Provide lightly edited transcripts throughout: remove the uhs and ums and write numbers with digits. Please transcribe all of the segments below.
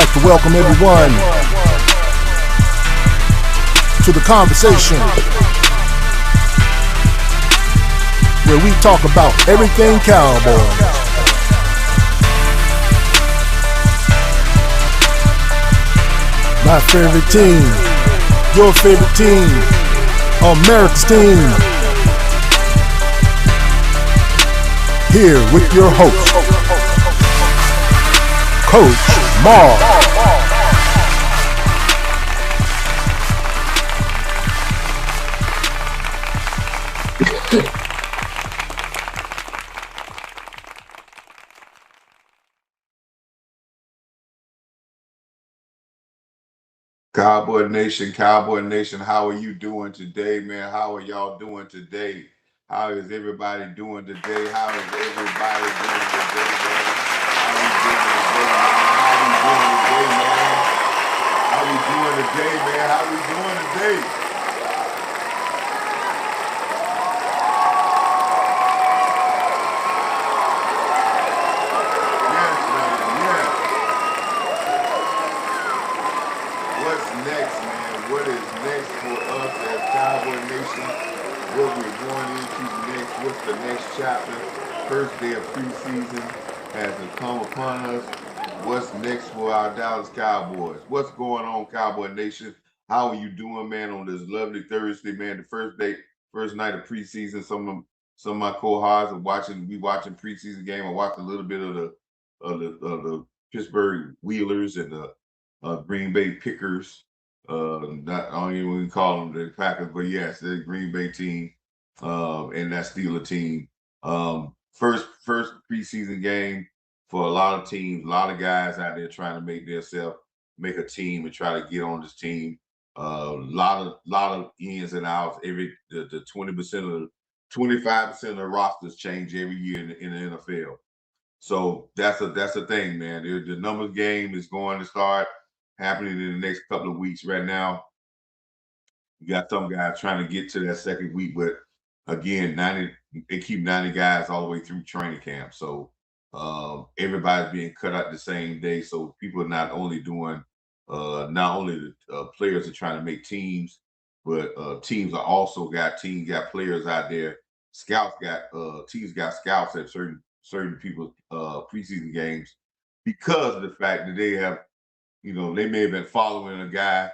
like to welcome everyone to the conversation where we talk about everything Cowboys. My favorite team, your favorite team, America's team. Here with your host, Coach Marv. Cowboy Nation, how are you doing today, man? How are y'all doing today? How is everybody doing today? How is everybody doing today, man? How we doing today, man? How we doing today, man? How we doing today? Yes, man, yes. What's next, man? What is next for us as Cowboy Nation? What we're going into next? What's the next chapter? First day of preseason has come upon us. What's next for our Dallas Cowboys? What's going on, Cowboy Nation? How are you doing, man, on this lovely Thursday, man? The first night of preseason. Some of my cohorts are watching. We watching preseason game. I watched a little bit of the Pittsburgh Wheelers and the Green Bay Pickers. Not I don't even call them the Packers, but yes, the Green Bay team and that Steeler team. First preseason game for a lot of teams, a lot of guys out there trying to make a team and try to get on this team. Lot of ins and outs. The 20% of 25% of the rosters change every year in the NFL. So that's a thing, man. The numbers game is going to start happening in the next couple of weeks. Right now, you got some guys trying to get to that second week, but again, they keep 90 guys all the way through training camp. So everybody's being cut out the same day. So people are not only the players are trying to make teams, but teams are also got players out there. Scouts got teams got scouts at certain people's preseason games because of the fact that they have, they may have been following a guy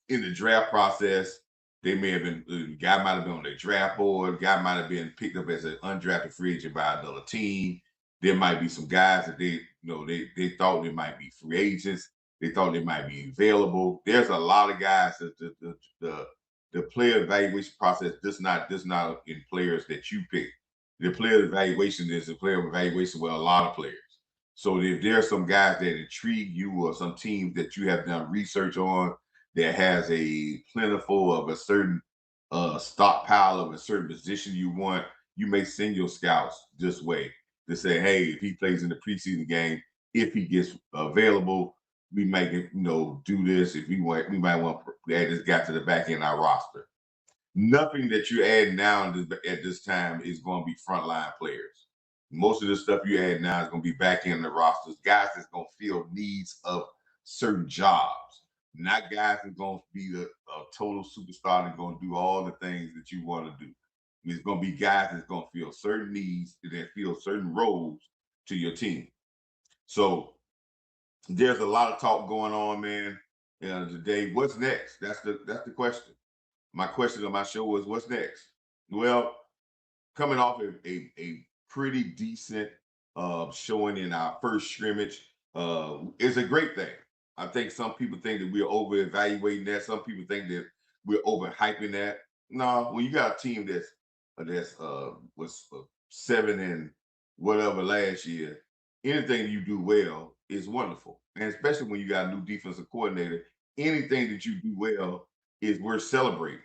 in the draft process. They may have been the guy might have been on their draft board. Guy might have been picked up as an undrafted free agent by another team. There might be some guys that they thought they might be free agents. They thought they might be available. There's a lot of guys that the player evaluation process does not in players that you pick. The player evaluation is a player evaluation with a lot of players. So if there are some guys that intrigue you or some teams that you have done research on that has a plentiful of a certain stockpile of a certain position you want, you may send your scouts this way to say, hey, if he plays in the preseason game, if he gets available, we might do this. If we might want to add this guy to the back end of our roster. Nothing that you add now at this time is going to be frontline players. Most of the stuff you add now is going to be back end the rosters, guys that's going to fill needs of certain jobs, not guys that's going to be a total superstar and going to do all the things that you want to do. It's going to be guys that's going to fill certain needs that fill certain roles to your team. So there's a lot of talk going on, man. Today, what's next? That's the question. My question on my show was, what's next? Well, coming off a pretty decent showing in our first scrimmage is a great thing. I think some people think that we're over evaluating that. Some people think that we're over hyping that. No, when you got a team that's was 7 and whatever last year, anything you do well is wonderful, and especially when you got a new defensive coordinator, anything that you do well is worth celebrating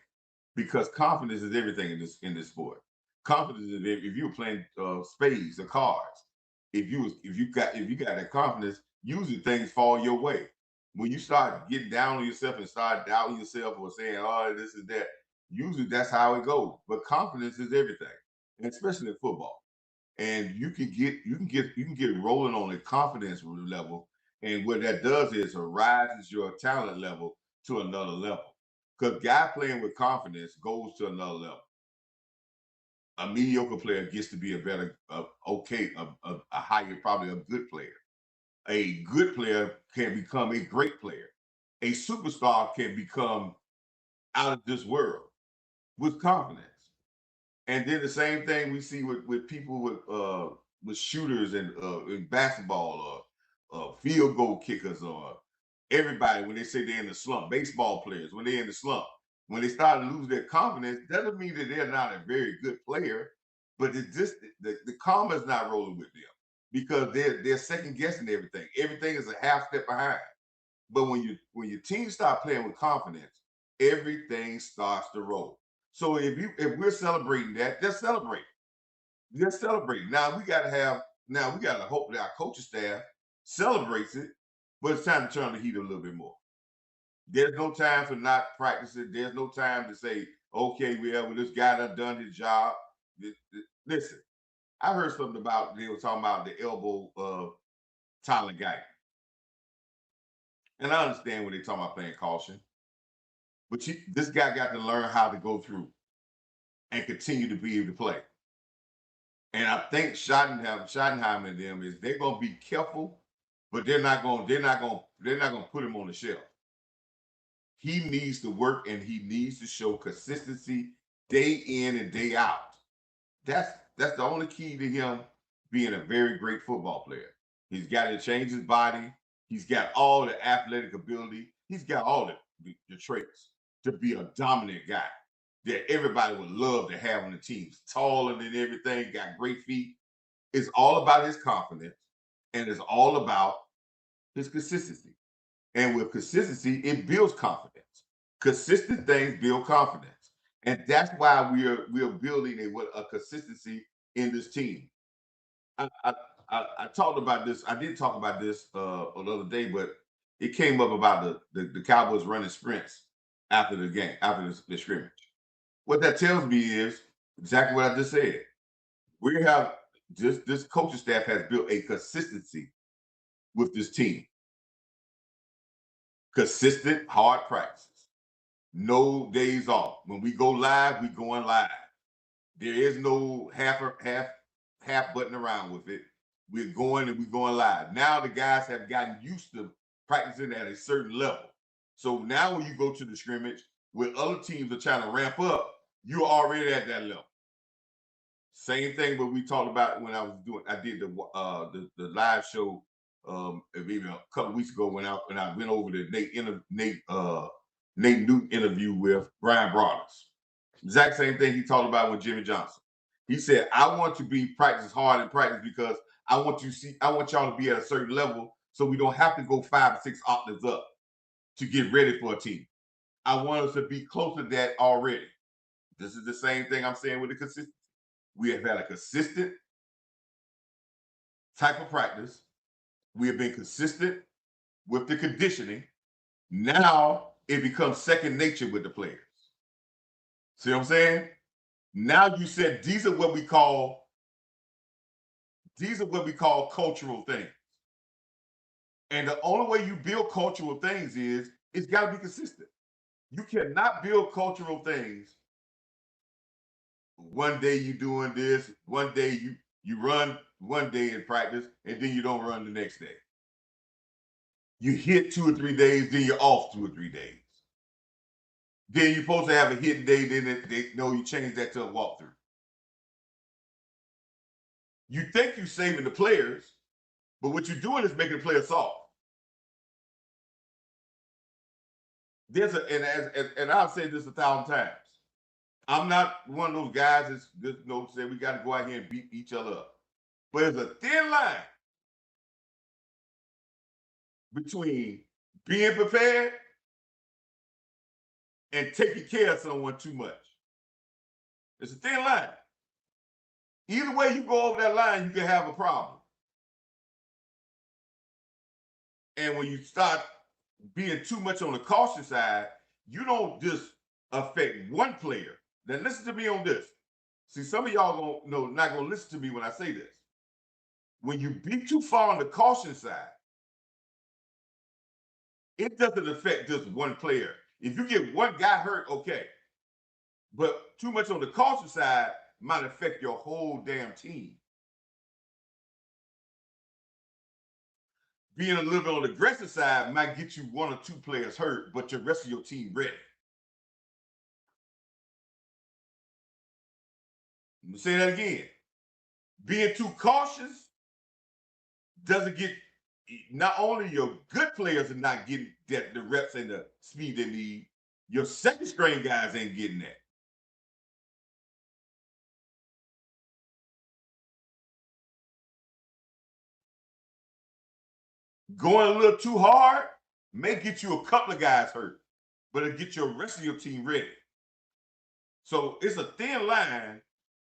because confidence is everything in this sport. Confidence is if you were playing spades or cards. If you got that confidence, usually things fall your way. When you start getting down on yourself and start doubting yourself or saying, "Oh, this is that," usually that's how it goes. But confidence is everything, and especially in football. And you can get rolling on a confidence level And what that does is it rises your talent level to another level. Because guy playing with confidence goes to another level. A mediocre player gets to be a better, a higher, probably a good player. A good player can become a great player. A superstar can become out of this world with confidence. And then the same thing we see with people with shooters and in basketball or field goal kickers or everybody when they say they're in the slump. Baseball players when they're in the slump, when they start to lose their confidence, doesn't mean that they're not a very good player, but it's just the karma is not rolling with them because they're second guessing everything. Everything is a half step behind. But when your team start playing with confidence, everything starts to roll. So if we're celebrating that, just celebrate. Just celebrate. Now we gotta hope that our coaching staff celebrates it, but it's time to turn the heat a little bit more. There's no time for not practicing. There's no time to say, okay, well, this guy done his job. Listen, I heard something about they were talking about the elbow Tyler guy. And I understand when they talking about playing caution. But this guy got to learn how to go through and continue to be able to play. And I think Schottenheim and them is they're gonna be careful, but they're not gonna put him on the shelf. He needs to work and he needs to show consistency day in and day out. That's the only key to him being a very great football player. He's got to change his body. He's got all the athletic ability. He's got all the traits to be a dominant guy that everybody would love to have on the team. He's taller than everything, got great feet. It's all about his confidence and it's all about his consistency. And with consistency, it builds confidence. Consistent things build confidence. And that's why we're building a consistency in this team. I, I, I talked about this. I did talk about this another day, but it came up about the Cowboys running sprints after the game, after the scrimmage. What that tells me is exactly what I just said. We have this coaching staff has built a consistency with this team. Consistent, hard practices. No days off. When we go live, we going live. There is no half button around with it. We're going and we're going live. Now the guys have gotten used to practicing at a certain level. So now when you go to the scrimmage, where other teams are trying to ramp up, you're already at that level. Same thing what we talked about when I did the live show maybe a couple weeks ago when I went over the Nate Newton interview with Brian Broaddus. Exact same thing he talked about with Jimmy Johnson. He said, I want to be practice hard in practice because I want y'all to be at a certain level so we don't have to go 5 or 6 octaves up to get ready for a team. I want us to be close to that already. This is the same thing I'm saying with the consistency. We have had a consistent type of practice. We have been consistent with the conditioning. Now it becomes second nature with the players. See what I'm saying? Now you said these are what we call cultural things. And the only way you build cultural things is it's got to be consistent. You cannot build cultural things. One day you doing this, one day you run one day in practice, and then you don't run the next day. You hit 2 or 3 days, then you're off 2 or 3 days. Then you're supposed to have a hit day, then you change that to a walkthrough. You think you're saving the players, but what you're doing is making the players soft. And I've said this 1,000 times. I'm not one of those guys that's just say we got to go out here and beat each other up. But there's a thin line between being prepared and taking care of someone too much. It's a thin line. Either way you go over that line, you can have a problem. And when you start being too much on the caution side, you don't just affect one player. Now listen to me on this. See, some of y'all not gonna listen to me when I say this. When you be too far on the caution side, it doesn't affect just one player. If you get one guy hurt, okay. But too much on the culture side might affect your whole damn team. Being a little bit on the aggressive side might get you one or two players hurt, but the rest of your team ready. Let me say that again. Being too cautious doesn't get, not only your good players are not getting the reps and the speed they need, your second string guys ain't getting that. Going a little too hard may get you a couple of guys hurt, but it'll get your rest of your team ready. So it's a thin line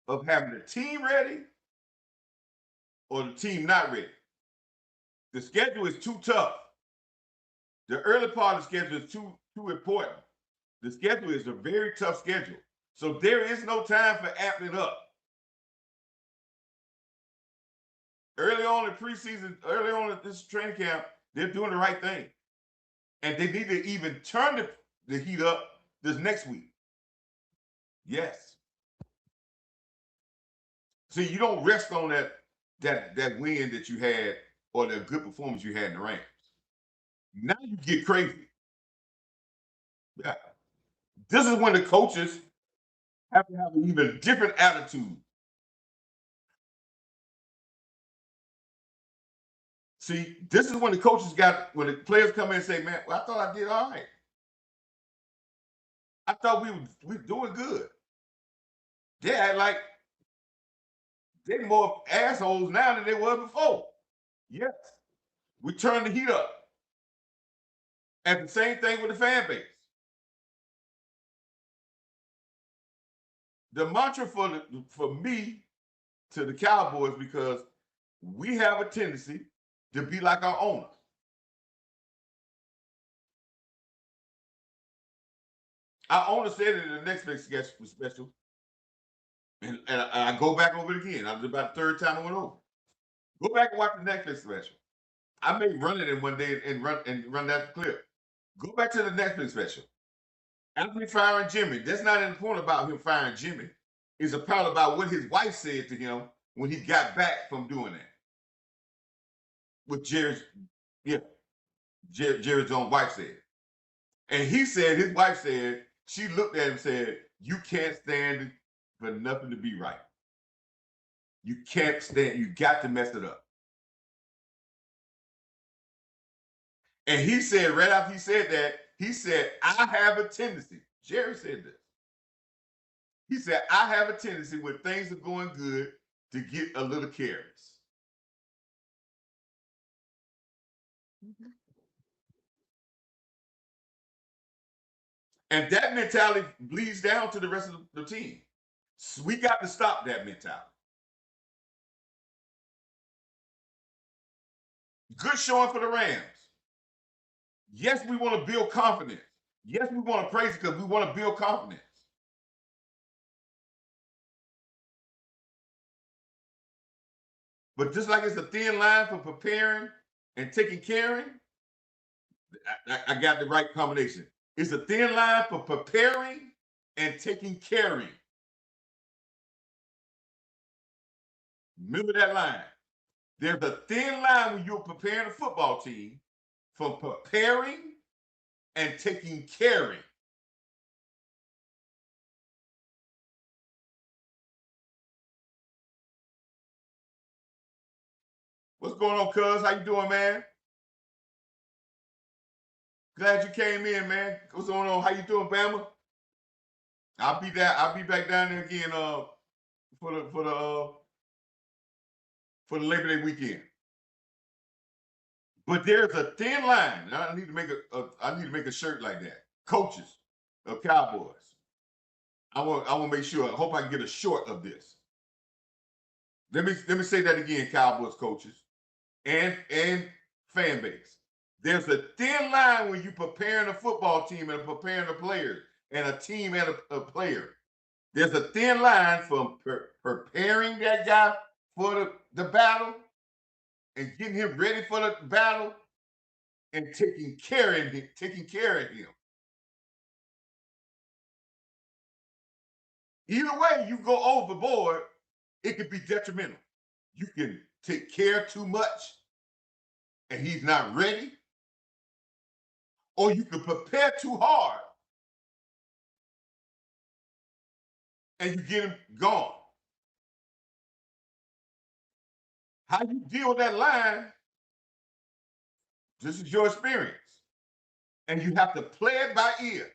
of having the team ready or the team not ready. The schedule is too tough. The early part of the schedule is too important. The schedule is a very tough schedule. So there is no time for amping up. Early on in preseason, early on in this training camp, they're doing the right thing. And they need to even turn the heat up this next week. Yes. See, you don't rest on that win that you had or the good performance you had in the Rams. Now you get crazy. Yeah. This is when the coaches have to have an even different attitude. See, this is when the coaches when the players come in and say, man, well, I thought I did all right. I thought we were doing good. They act like they're more assholes now than they were before. Yes. We turn the heat up. And the same thing with the fan base. The mantra for me to the Cowboys, because we have a tendency to be like our owners. Our owner said it in the next big special, and I go back over it again. I was about the third time I went over. Go back and watch the Netflix special. I may run it in one day and run that clip. Go back to the Netflix special. After firing Jimmy, that's not an point about him firing Jimmy. It's a part about what his wife said to him when he got back from doing that. With Jerry's own wife said. And he said, his wife said, she looked at him and said, you can't stand for nothing to be right. You can't stand, you got to mess it up. And he said, right after he said that, he said, I have a tendency. Jerry said this. He said, I have a tendency when things are going good to get a little careless. Mm-hmm. And that mentality bleeds down to the rest of the team. So we got to stop that mentality. Good showing for the Rams. Yes, we want to build confidence. Yes, we want to praise it because we want to build confidence. But just like it's a thin line for preparing and taking care of, I got the right combination. It's a thin line for preparing and taking care of. Remember that line. There's a thin line when you're preparing a football team from preparing and taking care of. What's going on, cuz? How you doing, man? Glad you came in, man. What's going on? How you doing, Bama? I'll be back down there again for the Labor Day weekend. But there's a thin line. I need to make a shirt like that. Coaches of Cowboys. I want to make sure. I hope I can get a short of this. Let me say that again, Cowboys coaches and fan base. There's a thin line when you're preparing a football team and preparing a player and a team and a player. There's a thin line from preparing that guy for the battle and getting him ready for the battle and taking care of him. Either way, you go overboard, it could be detrimental. You can take care too much and he's not ready, or you can prepare too hard and you get him gone. How you deal with that line, this is your experience. And you have to play it by ear.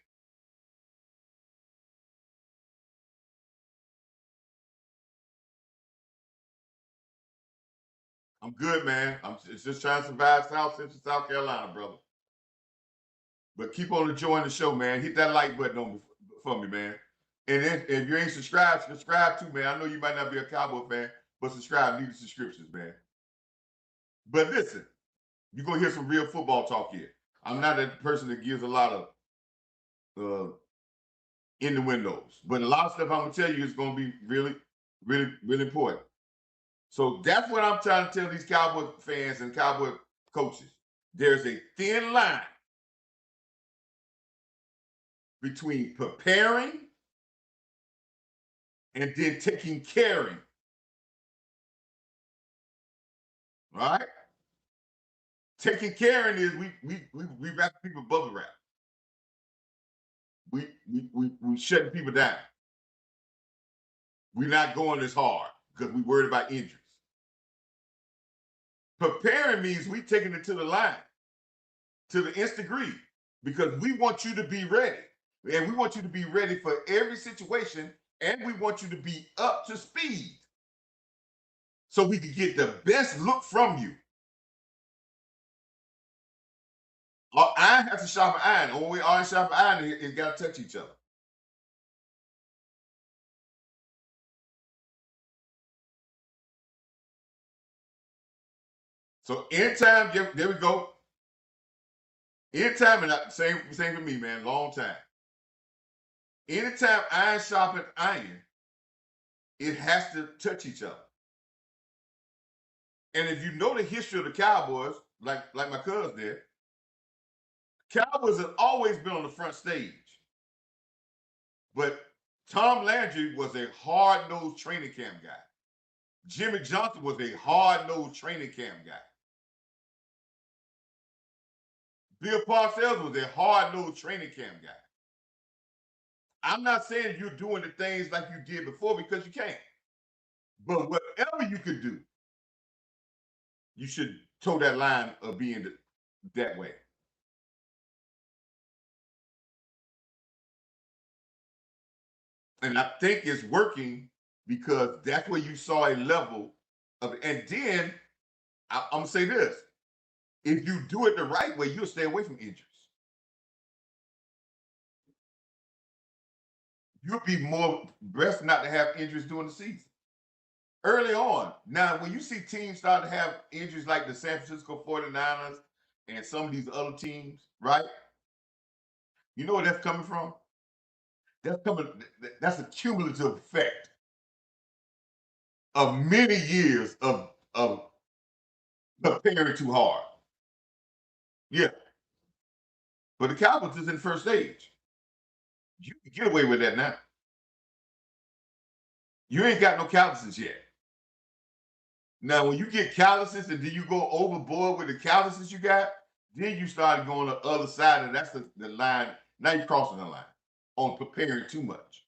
I'm good, man. I'm just trying to survive South Central South Carolina, brother. But keep on enjoying the show, man. Hit that like button on for me, man. And then, if you ain't subscribed, subscribe too, man. I know you might not be a Cowboy fan, but subscribe. Need the subscriptions, man. But listen, you're going to hear some real football talk here. I'm not a person that gives a lot of in the windows, but a lot of stuff I'm going to tell you is going to be really, really, really important. So that's what I'm trying to tell these Cowboy fans and Cowboy coaches. There's a thin line between preparing and then taking caring. Right? Taking caring is we wrap people bubble wrap. We shutting people down. We're not going as hard because we're worried about injuries. Preparing means we taking it to the line, to the nth degree, because we want you to be ready. And we want you to be ready for every situation, and we want you to be up to speed so we can get the best look from you. Iron has to sharpen iron. The only way iron sharpen iron is got to touch each other. So anytime, there we go. Anytime, and same for me, man, long time. Anytime iron sharpens iron, it has to touch each other. And if you know the history of the Cowboys, like my cousin did, Cowboys have always been on the front stage. But Tom Landry was a hard-nosed training camp guy. Jimmy Johnson was a hard-nosed training camp guy. Bill Parcells was a hard-nosed training camp guy. I'm not saying you're doing the things like you did before because you can't. But whatever you could do, you should toe that line of being that way. And I think it's working because that's where you saw a level of, and then I'm gonna say this: if you do it the right way, you'll stay away from injuries. You'll be more blessed not to have injuries during the season. Early on. Now, when you see teams start to have injuries like the San Francisco 49ers and some of these other teams, right? You know where that's coming from? That's a cumulative effect of many years of preparing too hard. Yeah. But the Cowboys is in first stage. You can get away with that now. You ain't got no calluses yet. Now, when you get calluses and then you go overboard with the calluses you got, then you start going to the other side, and that's the line. Now you're crossing the line on preparing too much.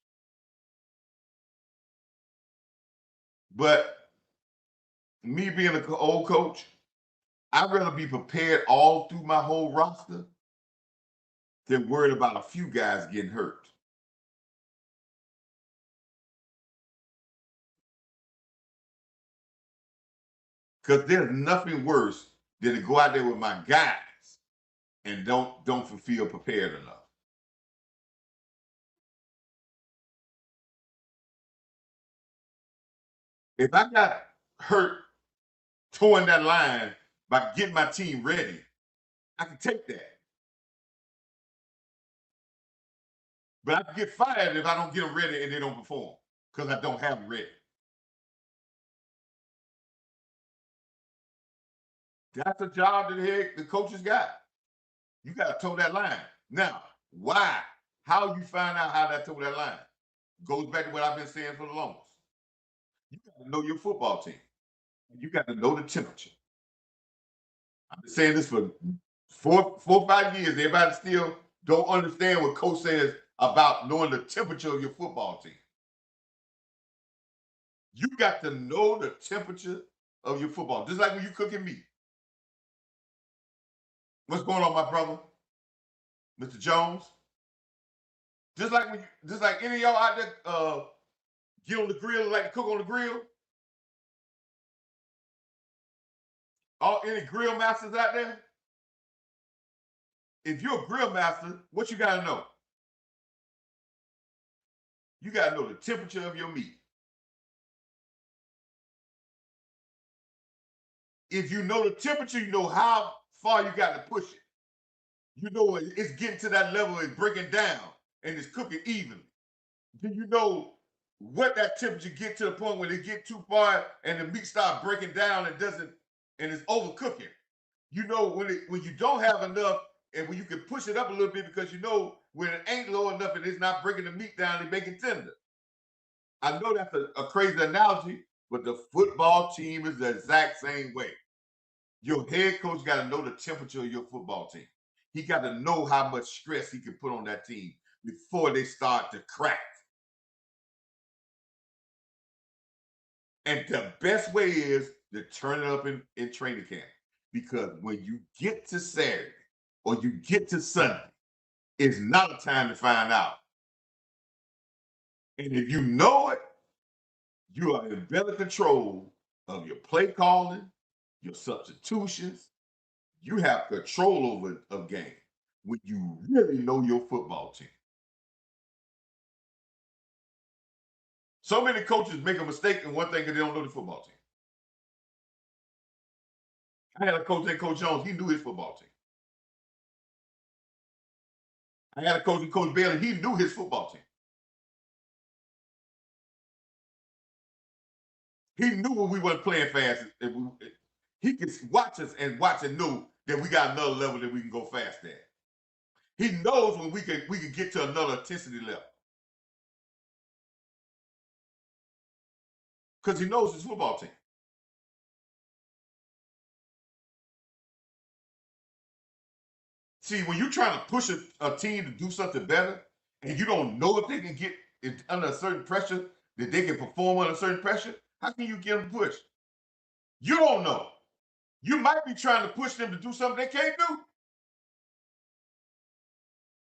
But me being an old coach, I'd rather be prepared all through my whole roster than worried about a few guys getting hurt. Because there's nothing worse than to go out there with my guys and don't feel prepared enough. If I got hurt towing that line by getting my team ready, I can take that. But I can get fired if I don't get them ready and they don't perform because I don't have them ready. That's a job that the coaches got. You got to toe that line. Now, why? How you find out how to toe that line? Goes back to what I've been saying for the longest. You got to know your football team. You got to know the temperature. I've been saying this for four or 5 years. Everybody still don't understand what coach says about knowing the temperature of your football team. You got to know the temperature of your football. Just like when you cooking meat. What's going on, my brother? Mr. Jones? Just like any of y'all out there get on the grill, like to cook on the grill. Any grill masters out there? If you're a grill master, what you gotta know? You gotta know the temperature of your meat. If you know the temperature, you know how far you got to push it. You know it's getting to that level, it's breaking down, and it's cooking evenly. Do you know what that temperature get to the point when it get too far and the meat start breaking down and it's overcooking? You know when you don't have enough and when you can push it up a little bit because you know when it ain't low enough and it's not breaking the meat down and making tender. I know that's a crazy analogy, but the football team is the exact same way. Your head coach got to know the temperature of your football team. He got to know how much stress he can put on that team before they start to crack. And the best way is to turn it up in training camp. Because when you get to Saturday or you get to Sunday, it's not a time to find out. And if you know it, you are in better control of your play calling, your substitutions. You have control over a game when you really know your football team. So many coaches make a mistake in one thing because they don't know the football team. I had a coach named Coach Jones. He knew his football team. I had a coach named Coach Bailey. He knew his football team. He knew when we weren't playing fast. He could watch us and know that we got another level that we can go fast at. He knows when we can get to another intensity level. Because he knows his football team. See, when you're trying to push a team to do something better, and you don't know if they can get under a certain pressure, that they can perform under a certain pressure, how can you get them pushed? You don't know. You might be trying to push them to do something they can't do.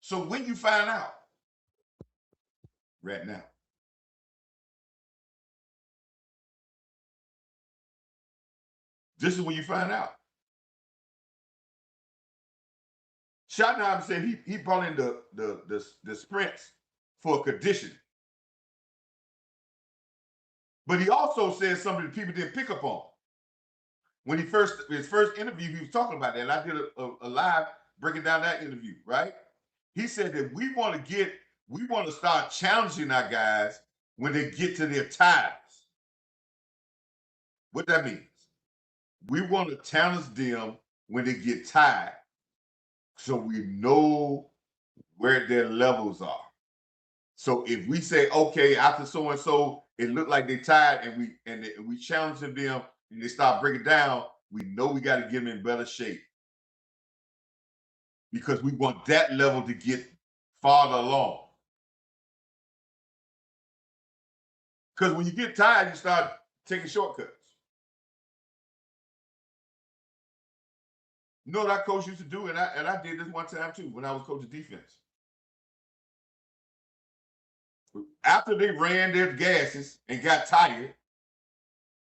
So when you find out, right now, this is when you find out. Schottenheimer said he brought in the sprints for conditioning. But he also said something that people didn't pick up on. When his first interview, he was talking about that. And I did a live breaking down that interview, right? He said that we want to start challenging our guys when they get to their tires. What that means? We want to challenge them when they get tired so we know where their levels are. So if we say, okay, after so and so, it looked like they're tired, and we challenge them and they start breaking down, we know we got to get them in better shape because we want that level to get farther along. Because when you get tired, you start taking shortcuts. You know what our coach used to do, and I did this one time too when I was coaching defense. After they ran their gases and got tired,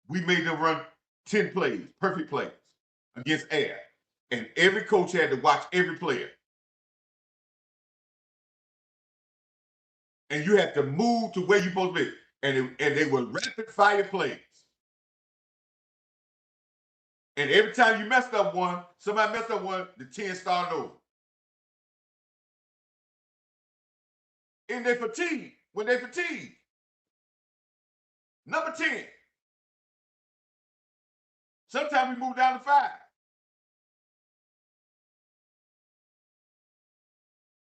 we made them run 10 plays, perfect plays against air. And every coach had to watch every player. And you had to move to where you're supposed to be. And they were rapid fire plays. And every time you messed up one, somebody messed up one, the 10 started over. And they fatigue. When they fatigue. Number 10. Sometimes we move down to 5.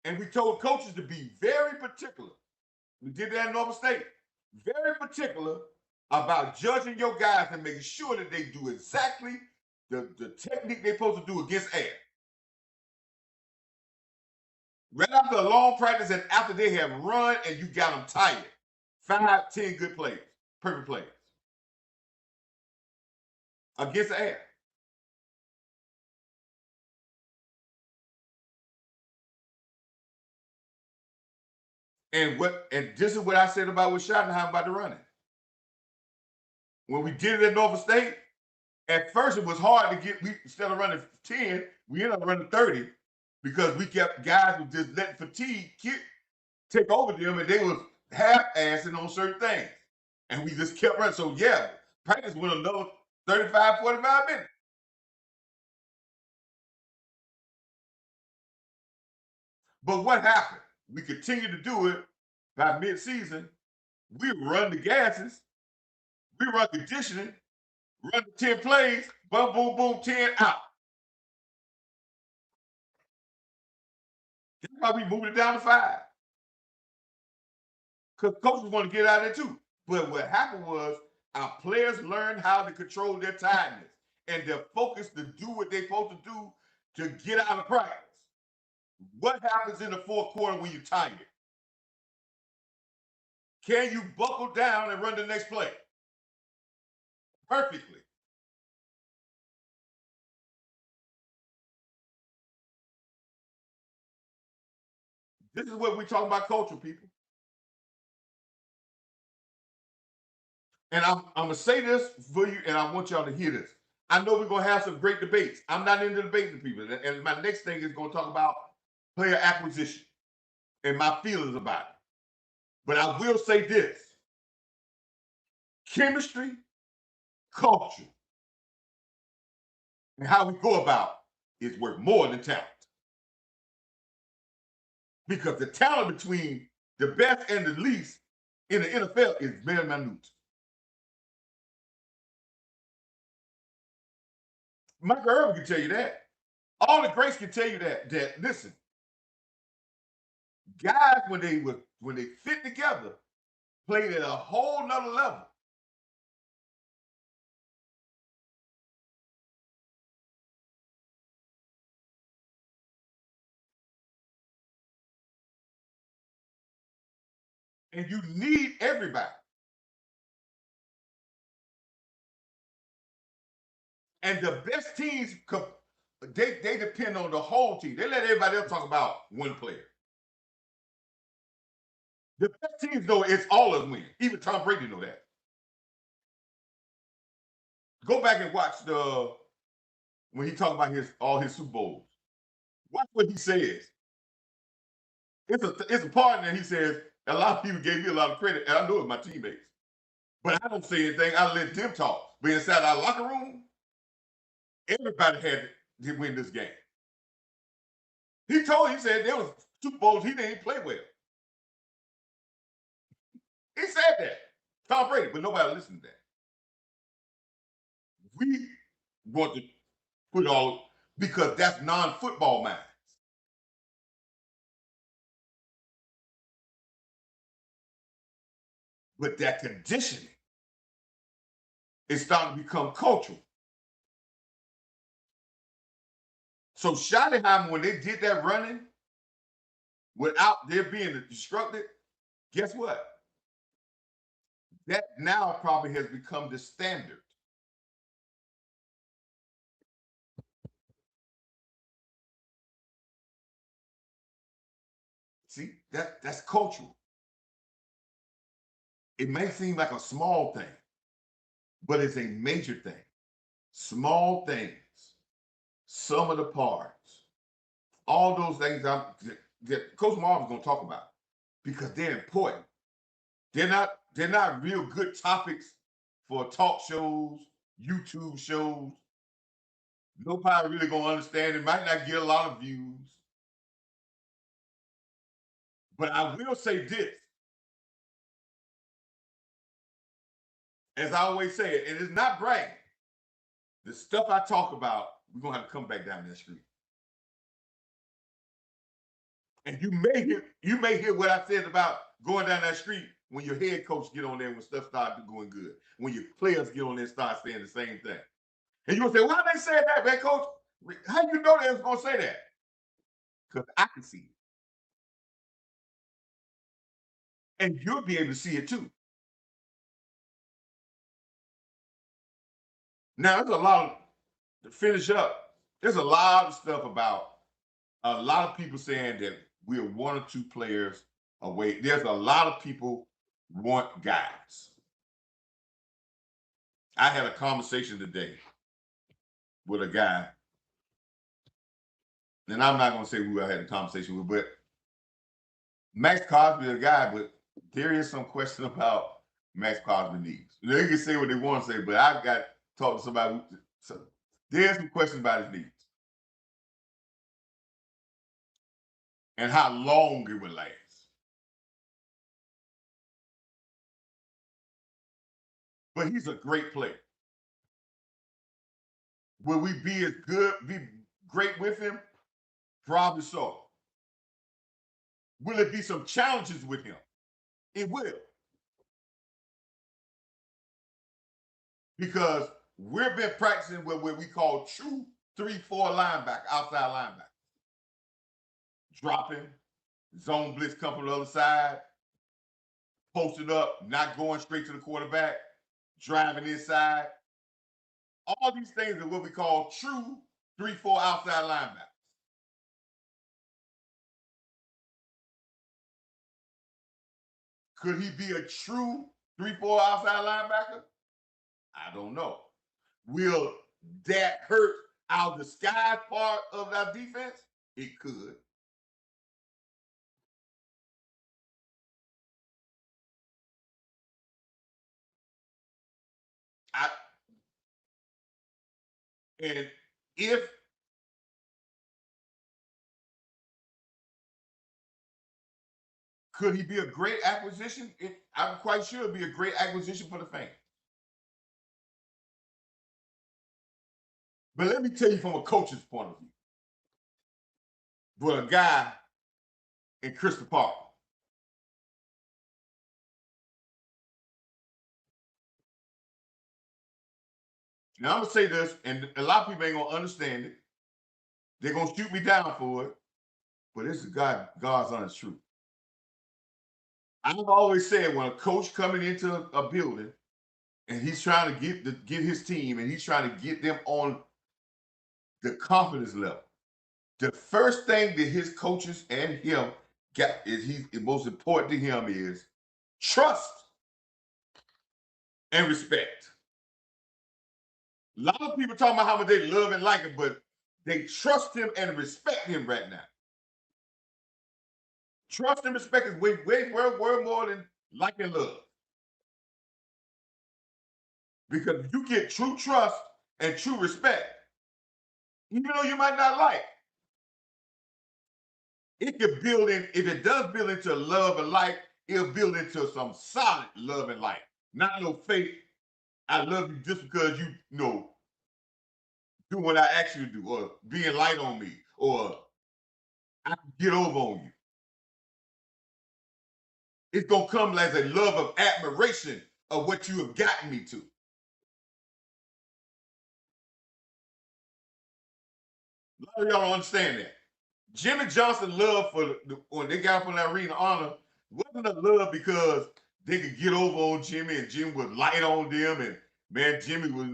And we told coaches to be very particular. We did that in Norfolk State. Very particular about judging your guys and making sure that they do exactly the technique they're supposed to do against air. Right after a long practice and after they have run and you got them tired. 5, 10 good plays, perfect plays against the air. And this is what I said about with Schottenheim about the running. When we did it at Norfolk State, at first it was hard to get. We instead of running 10, we ended up running 30 because we kept guys who just letting fatigue take over them, and they was half-assing on certain things, and we just kept running. So yeah, practice went another 35, 45 minutes. But what happened? We continued to do it by mid-season. We run the gases, we run conditioning, run the 10 plays, boom, boom, boom, 10 out. That's why we moved it down to 5. Because coaches want to get out of there too. But what happened was our players learned how to control their tiredness and their focus to do what they're supposed to do to get out of practice. What happens in the fourth quarter when you're tired? Can you buckle down and run the next play? Perfectly. This is what we talk about culture, people. And I'm gonna say this for you, and I want y'all to hear this. I know we're gonna have some great debates. I'm not into debating people, and my next thing is gonna talk about player acquisition and my feelings about it. But I will say this: chemistry, culture, and how we go about is worth more than talent. Because the talent between the best and the least in the NFL is very minute. Michael Irvin can tell you that. All the greats can tell you that listen, guys when they fit together, played at a whole nother level. And you need everybody. And the best teams, they depend on the whole team. They let everybody else talk about one player. The best teams know it's all of them win. Even Tom Brady know that. Go back and watch when he talked about all his Super Bowls. Watch what he says. It's a part in there he says a lot of people gave me a lot of credit, and I know it's my teammates. But I don't say anything. I let them talk. But inside our locker room, everybody had to win this game. He said there was Super Bowls he didn't play well. He said that. Tom Brady, but nobody listened to that. We want to put all because that's non-football minds. But that conditioning is starting to become cultural. So Schottenheimer, when they did that running without there being disrupted, guess what? That now probably has become the standard. See, that's cultural. It may seem like a small thing, but it's a major thing. Small things, some of the parts, all those things that Coach Marv is going to talk about because they're important. They're not real good topics for talk shows, YouTube shows. Nobody really gonna understand it. Might not get a lot of views. But I will say this, as I always say it, and it's not bragging. The stuff I talk about, we're gonna have to come back down that street. And you may hear what I said about going down that street when your head coach get on there when stuff starts going good. When your players get on there and start saying the same thing. And you will say, why they say that, man, coach? How you know they was gonna say that? Because I can see it. And you'll be able to see it too. Now, there's a lot of, to finish up, there's a lot of stuff about a lot of people saying that we're one or two players away. There's a lot of people want guys. I had a conversation today with a guy, and I'm not going to say who I had a conversation with, but Max Crosby is a guy, but there is some question about Max Crosby needs. They can say what they want to say, but I've got to talk to somebody. So there's some questions about his needs and how long it would last. But he's a great player. Will we be as good, be great with him? Probably so. Will it be some challenges with him? It will. Because we've been practicing what we call true 3-4 linebacker, outside linebacker. Dropping, zone blitz come from the other side, posted up, not going straight to the quarterback, driving inside. All these things are what we call true 3-4 outside linebackers. Could he be a true 3-4 outside linebacker? I don't know. Will that hurt our disguise part of our defense? It could. I and if could he be a great acquisition? I'm quite sure it'd be a great acquisition for the fans. But let me tell you from a coach's point of view, with a guy in Crystal Park. Now I'm gonna say this, and a lot of people ain't gonna understand it. They're gonna shoot me down for it, but this is God's honest truth. I've always said when a coach coming into a building and he's trying to get his team and he's trying to get them on the confidence level. The first thing that his coaches and him got is most important to him is trust and respect. A lot of people talking about how much they love and like him, but they trust him and respect him right now. Trust and respect is way more than like and love. Because you get true trust and true respect, even though you might not like, it could build in, if it does build into love and like, it'll build into some solid love and like. Not no fake, I love you just because you know, do what I ask you to do, or being light on me, or I can get over on you. It's gonna come as a love of admiration of what you have gotten me to. A lot of y'all don't understand that. Jimmy Johnson love for when they got up on that arena honor wasn't a love because they could get over on Jimmy and Jimmy was light on them and man Jimmy was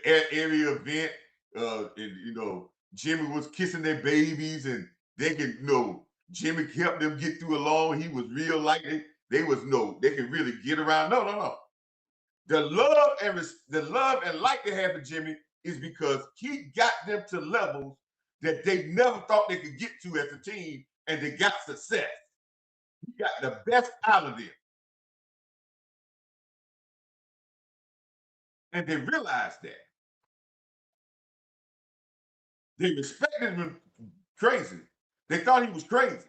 area event and Jimmy was kissing their babies and they could Jimmy helped them get through along. He was real light. They was they could really get around. No. The love and like they have for Jimmy is because he got them to levels that they never thought they could get to as a team, and they got success. He got the best out of them, and they realized that. They respected him crazy. They thought he was crazy,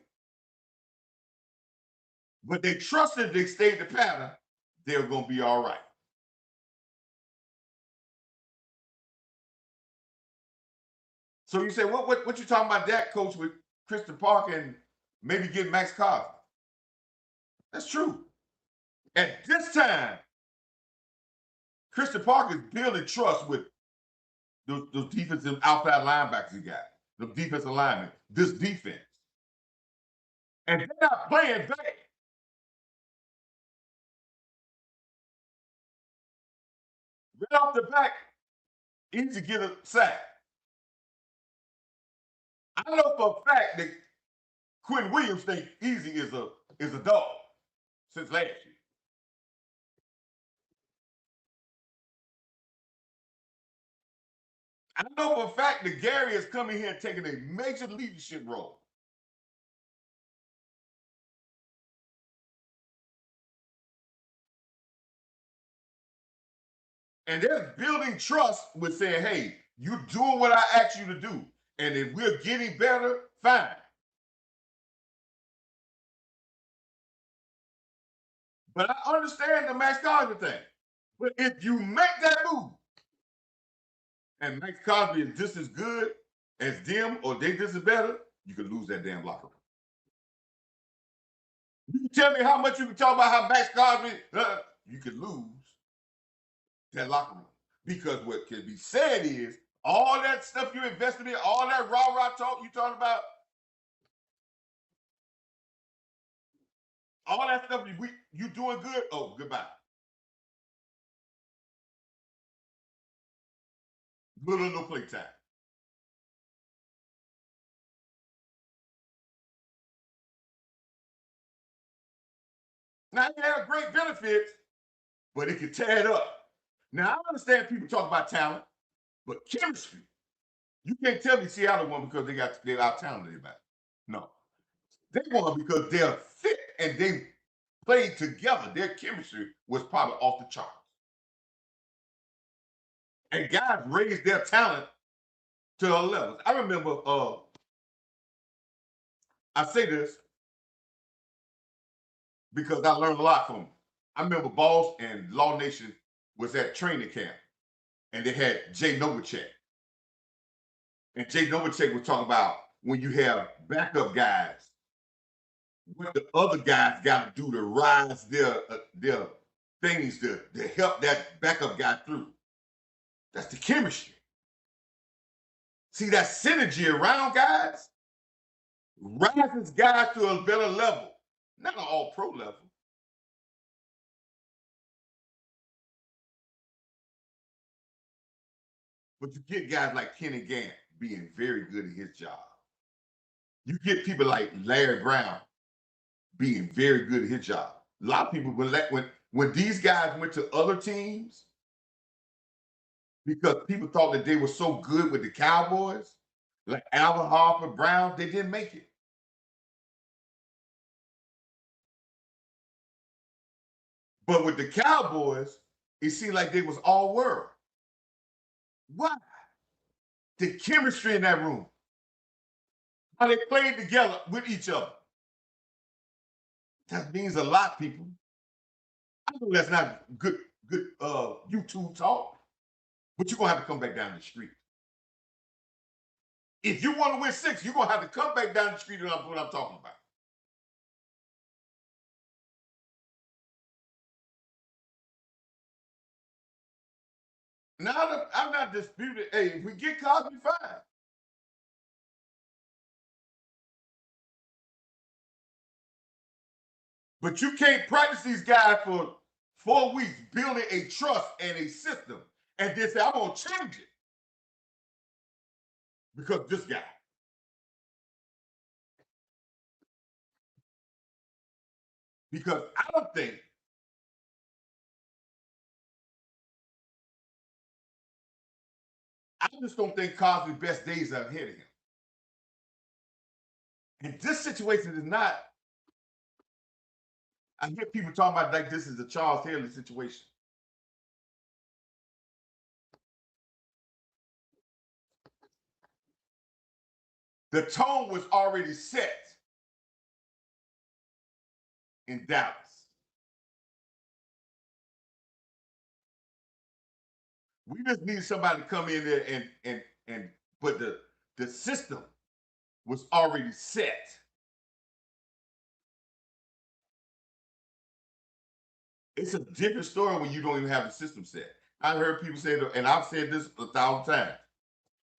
but they trusted if they stayed the pattern, they were going to be all right. So you say, what you talking about that, coach, with Kristen Park and maybe get Max Crosby. That's true. At this time, Christian Parker is building trust with those defensive outside linebackers he got, the defensive linemen, this defense. And they're not playing bad. Right off the back, easy to get a sack. I know for a fact that Quinn Williams think Easy is a dog since last year. I know for a fact that Gary is coming here and taking a major leadership role. And they're building trust with saying, hey, you're doing what I asked you to do. And if we're getting better, fine. But I understand the Max Crosby thing. But if you make that move and Max Crosby is just as good as them or they just as better, you could lose that damn locker room. You can tell me how much you can talk about how Max Crosby, you could lose that locker room. Because what can be said is all that stuff you invested in, all that rah-rah talk you talking about, all that stuff you doing good, oh, goodbye. Little or no play time. Now, you have great benefits, but it can tear it up. Now, I understand people talk about talent, but chemistry, you can't tell me Seattle won because they're out talented anybody. No. They won because they're fit and they played together. Their chemistry was probably off the charts. And guys raised their talent to a level. I remember, I say this because I learned a lot from them. I remember Boss and Law Nation was at training camp, and they had Jay Novacek. And Jay Novacek was talking about when you have backup guys, what the other guys got to do to rise their things to help that backup guy through. That's the chemistry. See that synergy around guys rises guys to a better level, not an all-pro level. But you get guys like Kenny Gant being very good at his job. You get people like Larry Brown being very good at his job. A lot of people when these guys went to other teams because people thought that they were so good with the Cowboys, like Alvin Harper, Brown, they didn't make it. But with the Cowboys, it seemed like they was all world. Why? The chemistry in that room. How they played together with each other. That means a lot, people. I know that's not good YouTube talk, but you're gonna have to come back down the street. If you want to win 6, you're gonna have to come back down the street and what I'm talking about. Now I'm not disputing. Hey, if we get Cosby, fine. But you can't practice these guys for 4 weeks building a trust and a system, and then say I'm gonna change it because this guy. Because I just don't think Cosby's best days are ahead of him. And this situation is not. I hear people talking about like this is the Charles Haley situation. The tone was already set in Dallas. We just need somebody to come in there and but the system was already set. It's a different story when you don't even have the system set. I heard people say, and I've said this 1,000 times.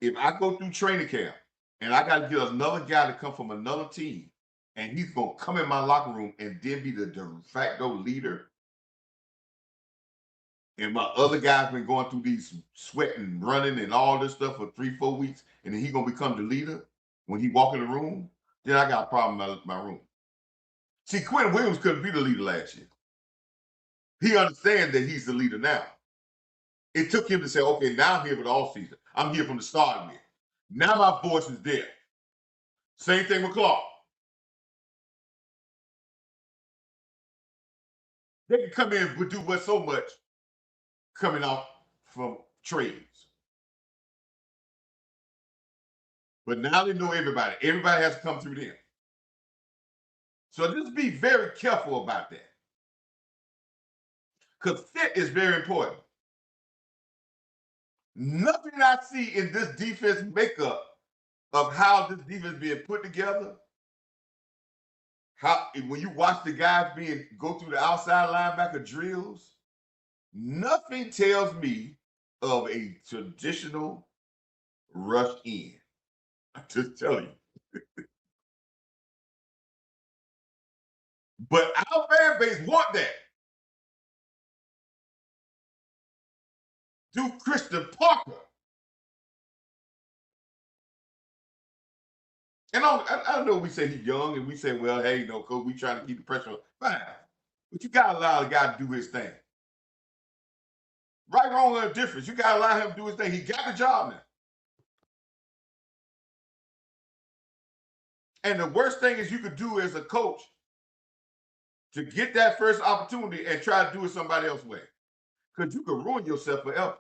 If I go through training camp and I got to get another guy to come from another team, and he's gonna come in my locker room and then be the de facto leader, and my other guy's been going through these sweating, running, and all this stuff for 3-4 weeks, and then he gonna become the leader when he walk in the room, then I got a problem in my room. See, Quinn Williams couldn't be the leader last year. He understands that he's the leader now. It took him to say, okay, now I'm here for the all season. I'm here from the start of it. Now my voice is there. Same thing with Clark. They can come in and do what so much coming out from trades. But now they know everybody. Everybody has to come through them. So just be very careful about that. Because fit is very important. Nothing I see in this defense makeup of how this defense is being put together, how when you watch the guys go through the outside linebacker drills, nothing tells me of a traditional rush in. I'm just telling you. But our fan base want that. Do Christian Parker. And I know we say he's young and we say, well, hey, coach, we trying to keep the pressure on. Fine. But you got to allow the guy to do his thing. Right, wrong, or difference. You got to allow him to do his thing. He got the job now. And the worst thing is you could do as a coach to get that first opportunity and try to do it somebody else's way. Because you could ruin yourself forever.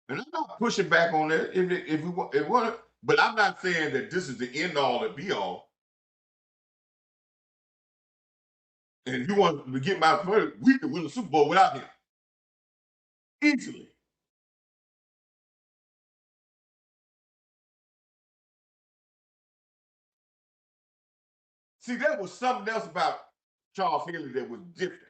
And I'm not pushing back on that if we want, but I'm not saying that this is the end all and be all. And if you want to get my point, we could win the Super Bowl without him. Easily. See, there was something else about Charles Haley that was different.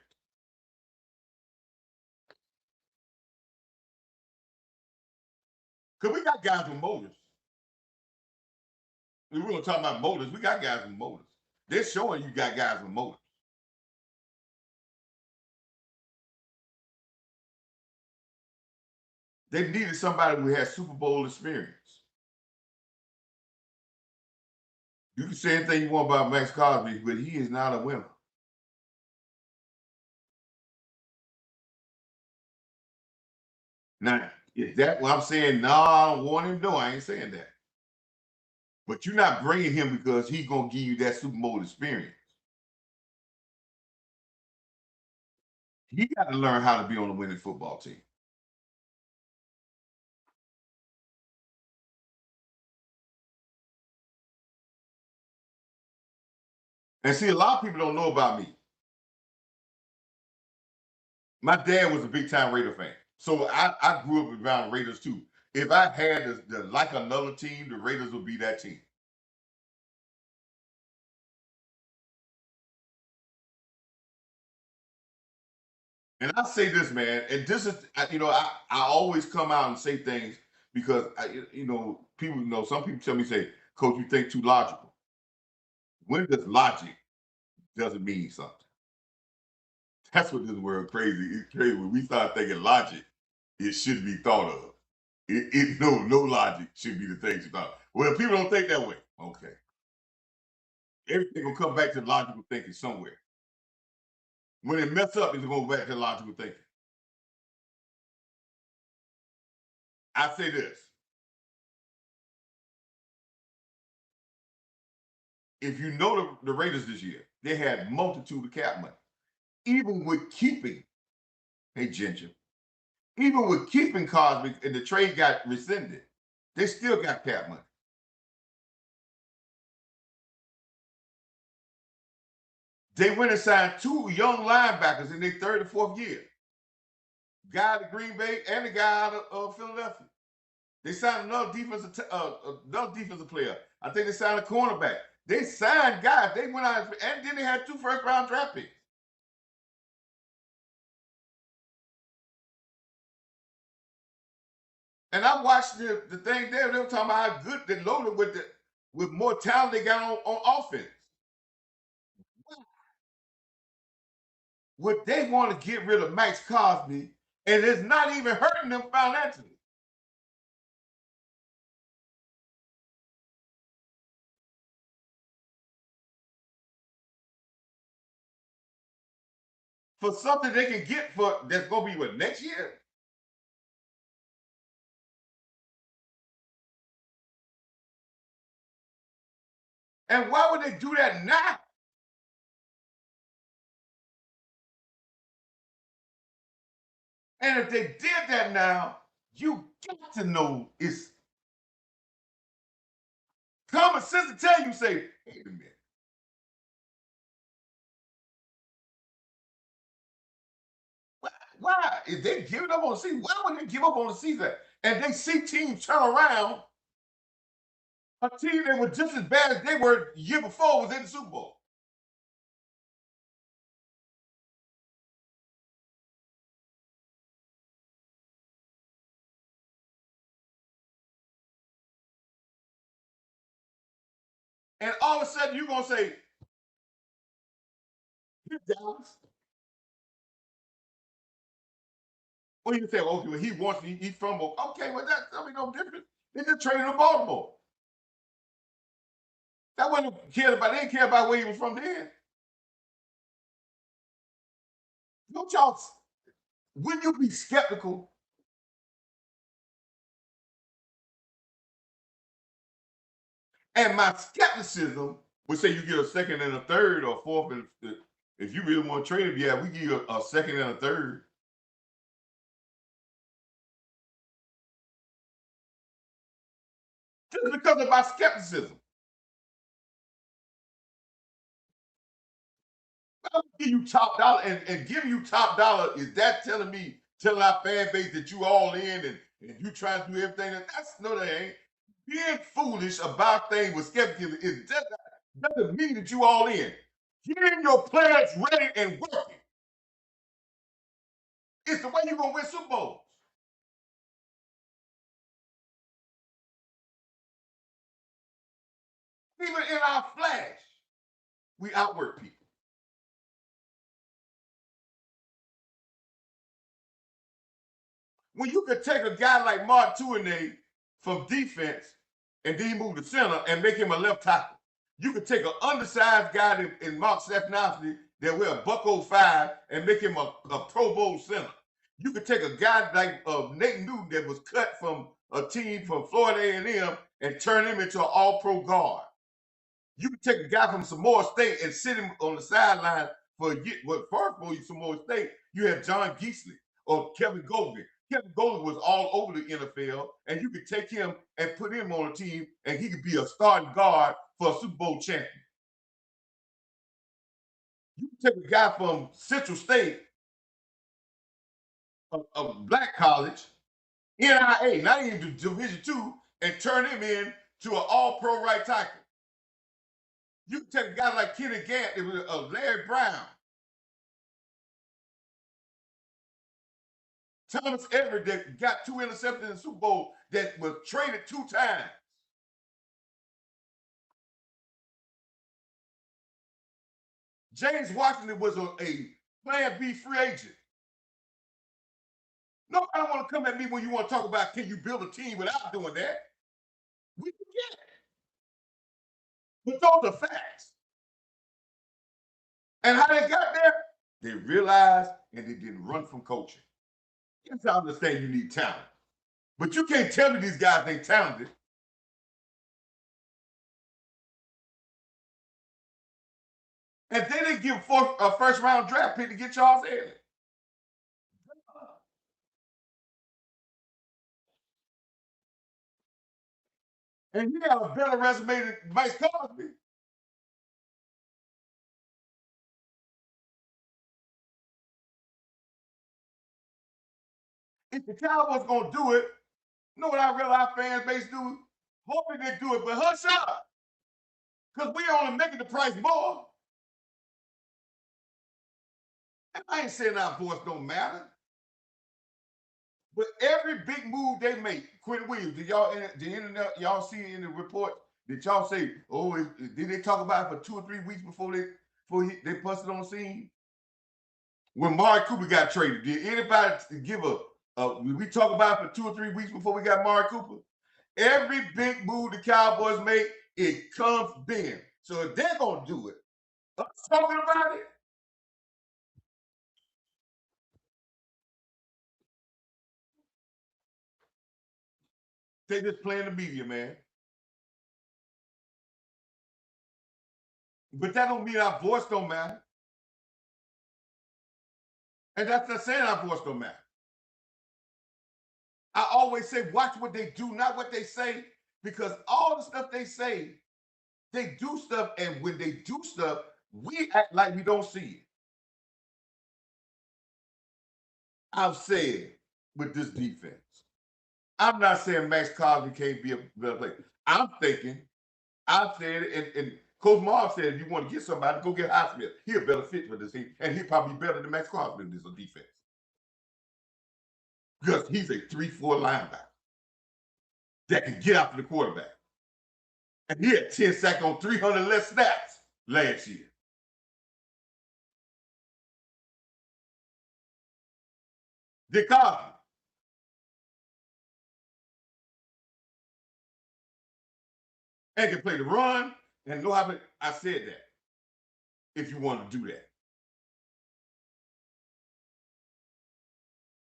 Because we got guys with motors. We were going to talk about motors. We got guys with motors. They're showing you got guys with motors. They needed somebody who had Super Bowl experience. You can say anything you want about Max Crosby, but he is not a winner. Now, is that what I'm saying? No, I don't want him. No, I ain't saying that. But you're not bringing him because he's going to give you that Super Bowl experience. He got to learn how to be on a winning football team. And see, a lot of people don't know about me. My dad was a big time Raider fan. So I grew up around Raiders too. If I had the like another team, the Raiders would be that team. And I say this, man, and this is, I always come out and say things because, people, some people tell me, say, Coach, you think too logical. When does logic doesn't mean something? That's what this world crazy. It's crazy. When we start thinking logic, it should be thought of. No logic should be the things you thought. Well, people don't think that way. Okay. Everything will come back to logical thinking somewhere. When it mess up, it's going to go back to logical thinking. I say this. If you know the Raiders this year, they had multitude of cap money. Even with keeping, hey Ginger, even with keeping Cosby and the trade got rescinded, they still got cap money. They went and signed 2 young linebackers in their 3rd or 4th year. guy out of Green Bay and the guy out of Philadelphia. They signed another defensive player. I think they signed a cornerback. They signed guys. They went out and then they had 2 first-round draft picks. And I watched the thing there. They were talking about how good they loaded with more talent they got on offense. Would they want to get rid of Max Crosby, and it's not even hurting them financially? For something they can get for that's gonna be what next year? And why would they do that now? And if they did that now, you got to know it's common sense to tell you, say, wait a minute. Why? If they giving up on the season, why would they give up on the season? And they see teams turn around, a team that was just as bad as they were the year before was in the Super Bowl. And all of a sudden you're gonna say, "You're Dallas." Well, you say, okay, well, he wants he's from Baltimore. Okay, well, that's I mean no different. They just traded him Baltimore. That wasn't cared about. They didn't care about where he was from then. Don't y'all wouldn't you be skeptical? And my skepticism would say you get a second and a third or fourth. If you really want to trade him, yeah, we give you a second and a third. Just because of my skepticism. I'll give you top dollar and giving you top dollar. Is that telling me, telling our fan base that you all in and you trying to do everything? That's no, that ain't. Being foolish about things with skepticism is just doesn't mean that you all in. Getting your players ready and working is the way you're gonna win Super Bowls. Even in our flash, we outwork people. When you could take a guy like Mark Tuinei from defense and then move to center and make him a left tackle. You could take an undersized guy in Mark Stefanowski that wear a buck 05 and make him a Pro Bowl center. You could take a guy like Nate Newton that was cut from a team from Florida A&M and turn him into an all-pro guard. You could take a guy from Samoa State and sit him on the sideline for a year. Well, first of all, Samoa State, you have John Geesley or Kevin Golden. Kevin Golden was all over the NFL, and you could take him and put him on a team, and he could be a starting guard for a Super Bowl champion. You could take a guy from Central State, a black college, NIA, not even Division II, and turn him in to an all-pro right tackle. You can take a guy like Kenny Gant, Larry Brown, Thomas Everett that got 2 interceptions in the Super Bowl that was traded 2 times. James Washington was a Plan B free agent. Nobody want to come at me when you want to talk about can you build a team without doing that. We can get it. But those are facts. And how they got there, they realized and they didn't run from coaching. Yes, I understand you need talent. But you can't tell me these guys ain't talented. And they didn't give a first round draft pick to get Charles Haley. And he got a better resume than Mike Cosby. if the Cowboys gonna do it, you know what I realize fan base do? Hoping they do it, but hush up. Because we only making the price more. And I ain't saying our voice don't matter. But every big move they make, Quentin Williams, did y'all the internet, y'all see in the report, did y'all say, oh, did they talk about it for 2 or 3 weeks before they busted on the scene? When Marv Cooper got traded, did anybody give we talk about it for 2 or 3 weeks before we got Marv Cooper? Every big move the Cowboys make, it comes then. So if they're gonna do it, us talking about it, they just playing the media, man. But that don't mean our voice don't matter. And that's not saying our voice don't matter. I always say, watch what they do, not what they say, because all the stuff they say, they do stuff, and when they do stuff, we act like we don't see it. I've said with this defense, I'm not saying Max Crosby can't be a better player. I'm thinking, I've said it, and Coach Marv said, if you want to get somebody, go get Highsmith. He's a better fit for this team, and he'll probably be better than Max Crosby in this defense. Because he's a 3-4 linebacker that can get after the quarterback. And he had 10 sacks on 300 less snaps last year. Dick Cosby. And can play the run and know how to. I said that. If you want to do that.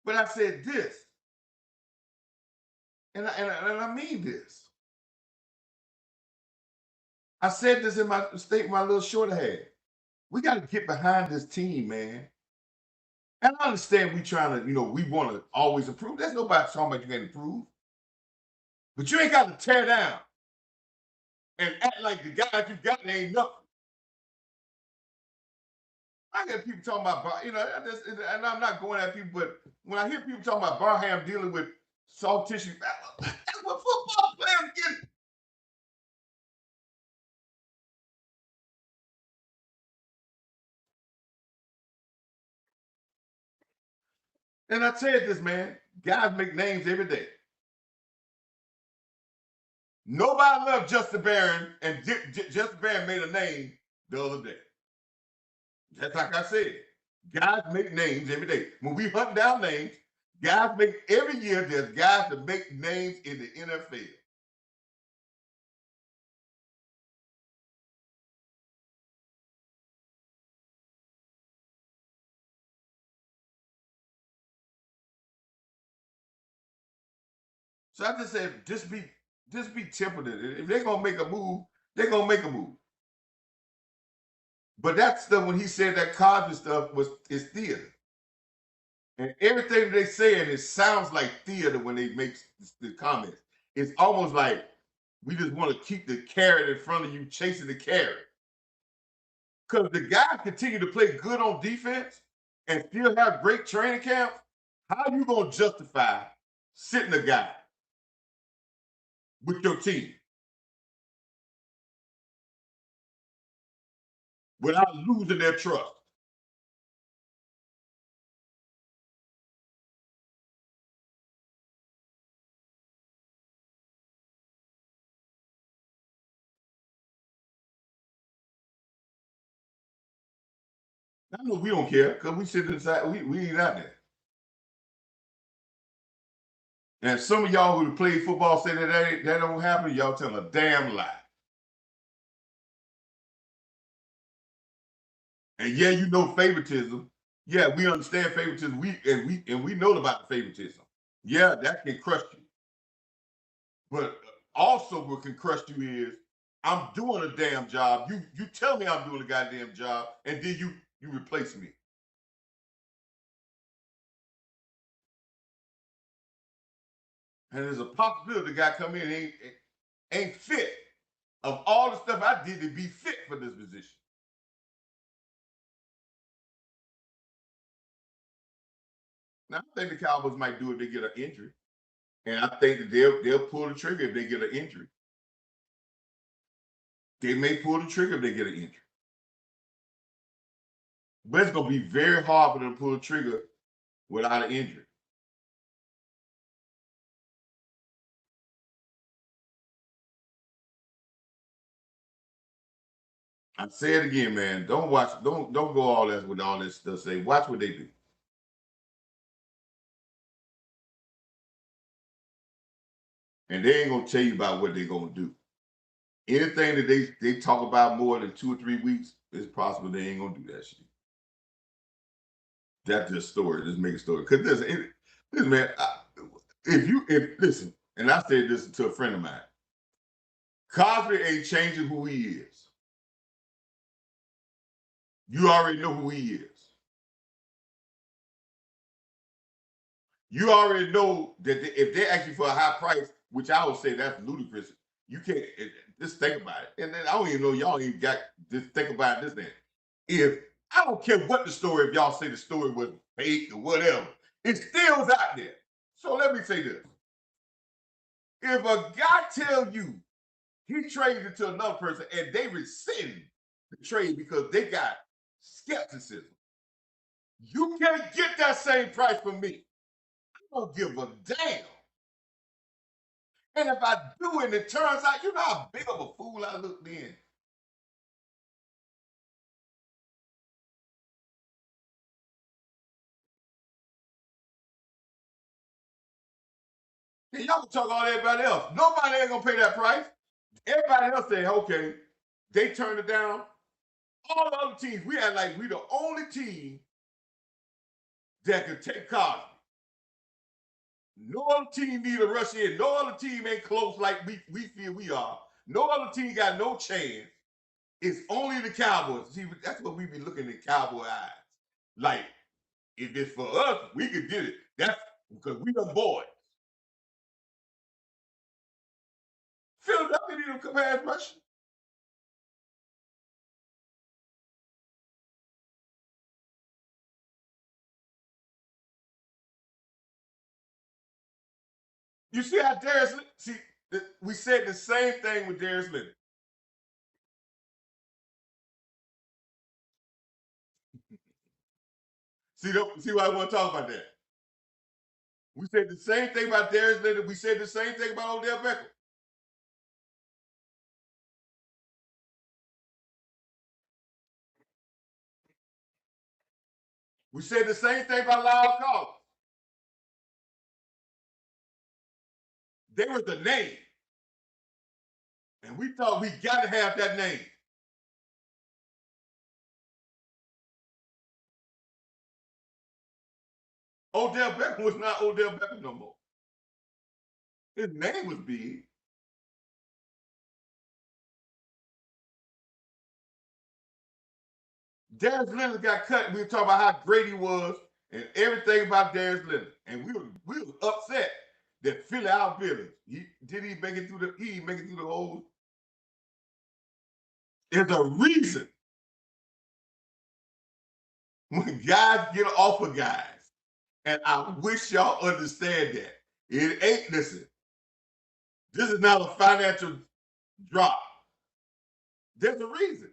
But I said this. And I mean this. I said this in my statement, my little short ahead. We got to get behind this team, man. And I understand we trying to, we want to always improve. There's nobody talking about you can improve. But you ain't got to tear down and act like the guys you got ain't nothing. I get people talking about, and I'm not going at people, but when I hear people talking about Barham dealing with soft tissue, that's what football players get. And I said this, man, guys make names every day. Nobody loved Justin Barron, and Justin Barron made a name the other day. Just like I said, guys make names every day. When we hunt down names, guys make every year. There's guys that make names in the NFL. So I just said, just be tempered. If they're gonna make a move, they're gonna make a move. But that stuff, when he said that Cosby stuff, is theater. And everything they say, and it sounds like theater when they make the comments. It's almost like we just want to keep the carrot in front of you, chasing the carrot. Because the guys continue to play good on defense and still have great training camps. How are you gonna justify sitting a guy with your team without losing their trust? I know we don't care because we sit inside, we ain't out there. And some of y'all who play football say that don't happen, y'all tell a damn lie. And yeah, you know favoritism. Yeah, we understand favoritism. We know about the favoritism. Yeah, that can crush you. But also what can crush you is I'm doing a damn job. You tell me I'm doing a goddamn job, and then you replace me. And there's a possibility the guy come in and ain't fit of all the stuff I did to be fit for this position. Now, I think the Cowboys might do it if they get an injury, and I think that they'll pull the trigger if they get an injury. They may pull the trigger if they get an injury, but it's going to be very hard for them to pull the trigger without an injury. I say it again, man. Don't go all that with all this stuff. Say, watch what they do. And they ain't gonna tell you about what they're gonna do. Anything that they talk about more than 2 or 3 weeks, it's possible they ain't gonna do that shit. That's just story. Just make a story. Cause listen, man, if listen, and I said this to a friend of mine, Cosby ain't changing who he is. You already know who he is. You already know that if they ask you for a high price, which I would say that's ludicrous, you can't just think about it. And then I don't even know y'all even got just think about this then. If I don't care what the story, if y'all say the story was fake or whatever, it still's out there. So let me say this. If a guy tell you he traded it to another person and they rescind the trade because they got skepticism, you can't get that same price from me. I don't give a damn. And if I do and it turns out, you know how big of a fool I looked then. And y'all can talk all everybody else. Nobody ain't gonna pay that price. Everybody else say, okay, they turned it down. All the other teams, we had like we the only team that could take Cosby. No other team need to rush in. No other team ain't close like we feel we are. No other team got no chance. It's only the Cowboys. See, that's what we be looking at Cowboy eyes. Like, if it's for us, we could get it. That's because we the boys. Philadelphia need to come pass rush. You see how Darius, see, we said the same thing with Darius Leonard. See why I want to talk about that. We said the same thing about Darius Leonard. We said the same thing about Odell Beckham. We said the same thing about Lyle Collins. They were the name. And we thought we got to have that name. Odell Beckham was not Odell Beckham no more. His name was big. Darius Leonard got cut. We were talking about how great he was and everything about Darius Leonard. And we were upset that Philly out Philly. He didn't make it through the whole. There's a reason when guys get off of guys. And I wish y'all understand that. It ain't, listen, this is not a financial drop. There's a reason.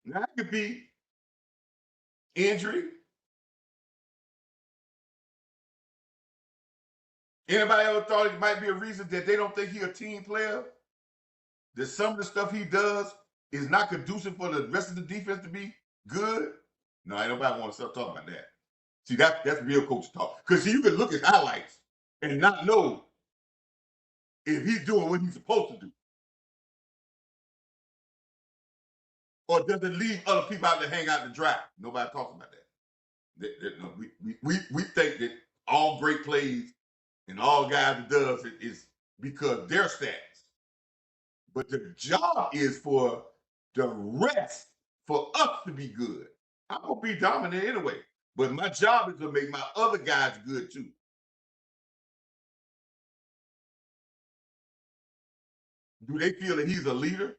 Now, it could be injury. Anybody ever thought it might be a reason that they don't think he's a team player? That some of the stuff he does is not conducive for the rest of the defense to be good? No, ain't nobody want to stop talking about that. See, that's real coach talk. Because you can look at highlights and not know if he's doing what he's supposed to do. Or does it leave other people out to hang out and dry? Nobody talks about that. No, we think that all great plays and all guys does is because their stats. But the job is for the rest for us to be good. I'm gonna be dominant anyway. But my job is to make my other guys good too. Do they feel that he's a leader?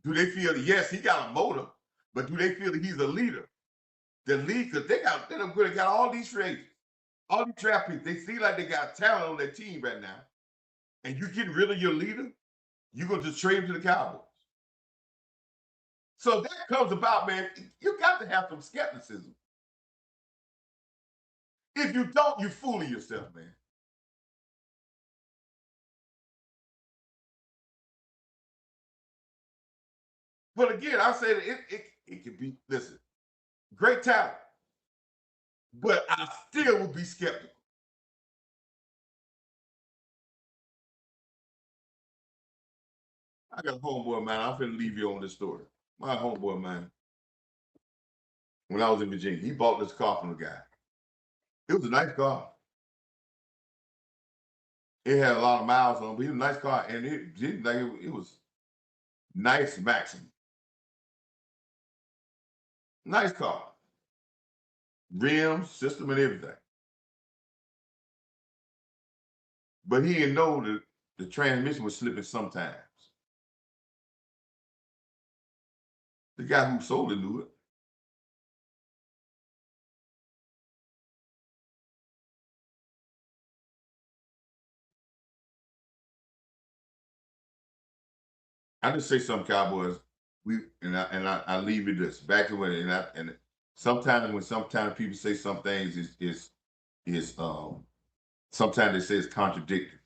Do they feel that, yes, he got a motor, but do they feel that he's a leader? The league, because they got all these free agents, all these draft picks. They feel like they got talent on their team right now. And you getting rid of your leader, you're going to just trade him to the Cowboys. So that comes about, man. You got to have some skepticism. If you don't, you're fooling yourself, man. But again, I say that it can be, listen, great talent, but I still would be skeptical. I got a homeboy, man. I'm finna leave you on this story. My homeboy, man, when I was in Virginia, he bought this car from a guy. It was a nice car. It had a lot of miles on it, but it was a nice car, and it didn't like it was nice maximum. Nice car. Rims, system, and everything. But he didn't know that the transmission was slipping sometimes. The guy who sold it knew it. I just say some Cowboys. I leave it this back to when and sometimes people say some things is sometimes they say it's contradictory.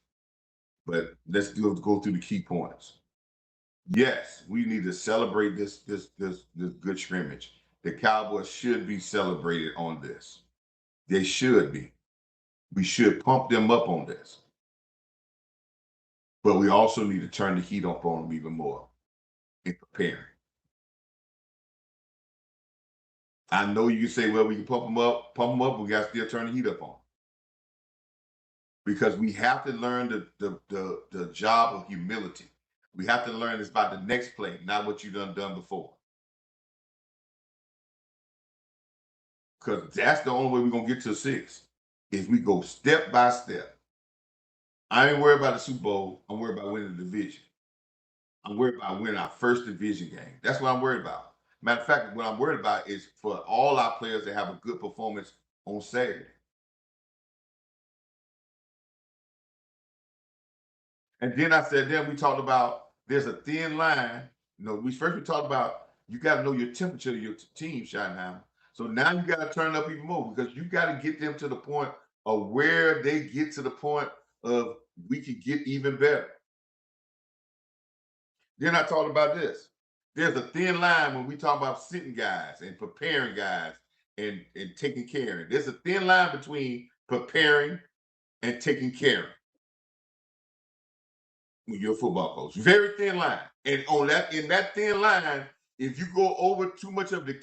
But let's go through the key points. Yes, we need to celebrate this good scrimmage. The Cowboys should be celebrated on this. They should be. We should pump them up on this. But we also need to turn the heat up on them even more in preparing. I know you can say, well, we can pump them up, we got to still turn the heat up on them. Because we have to learn the job of humility. We have to learn it's about the next play, not what you done before. Because that's the only way we're going to get to 6, is we go step by step. I ain't worried about the Super Bowl. I'm worried about winning the division. I'm worried about winning our first division game. That's what I'm worried about. Matter of fact, what I'm worried about is for all our players to have a good performance on Saturday. And then I said, then we talked about there's a thin line. We talked about you got to know your temperature of your team, Schottenheimer. So now you got to turn up even more because you got to get them to the point of where they get to the point of we can get even better. Then I talked about this. There's a thin line when we talk about sitting guys and preparing guys and taking care of. There's a thin line between preparing and taking care of when you're a football coach. Very thin line. And in that thin line, if you go over too much of the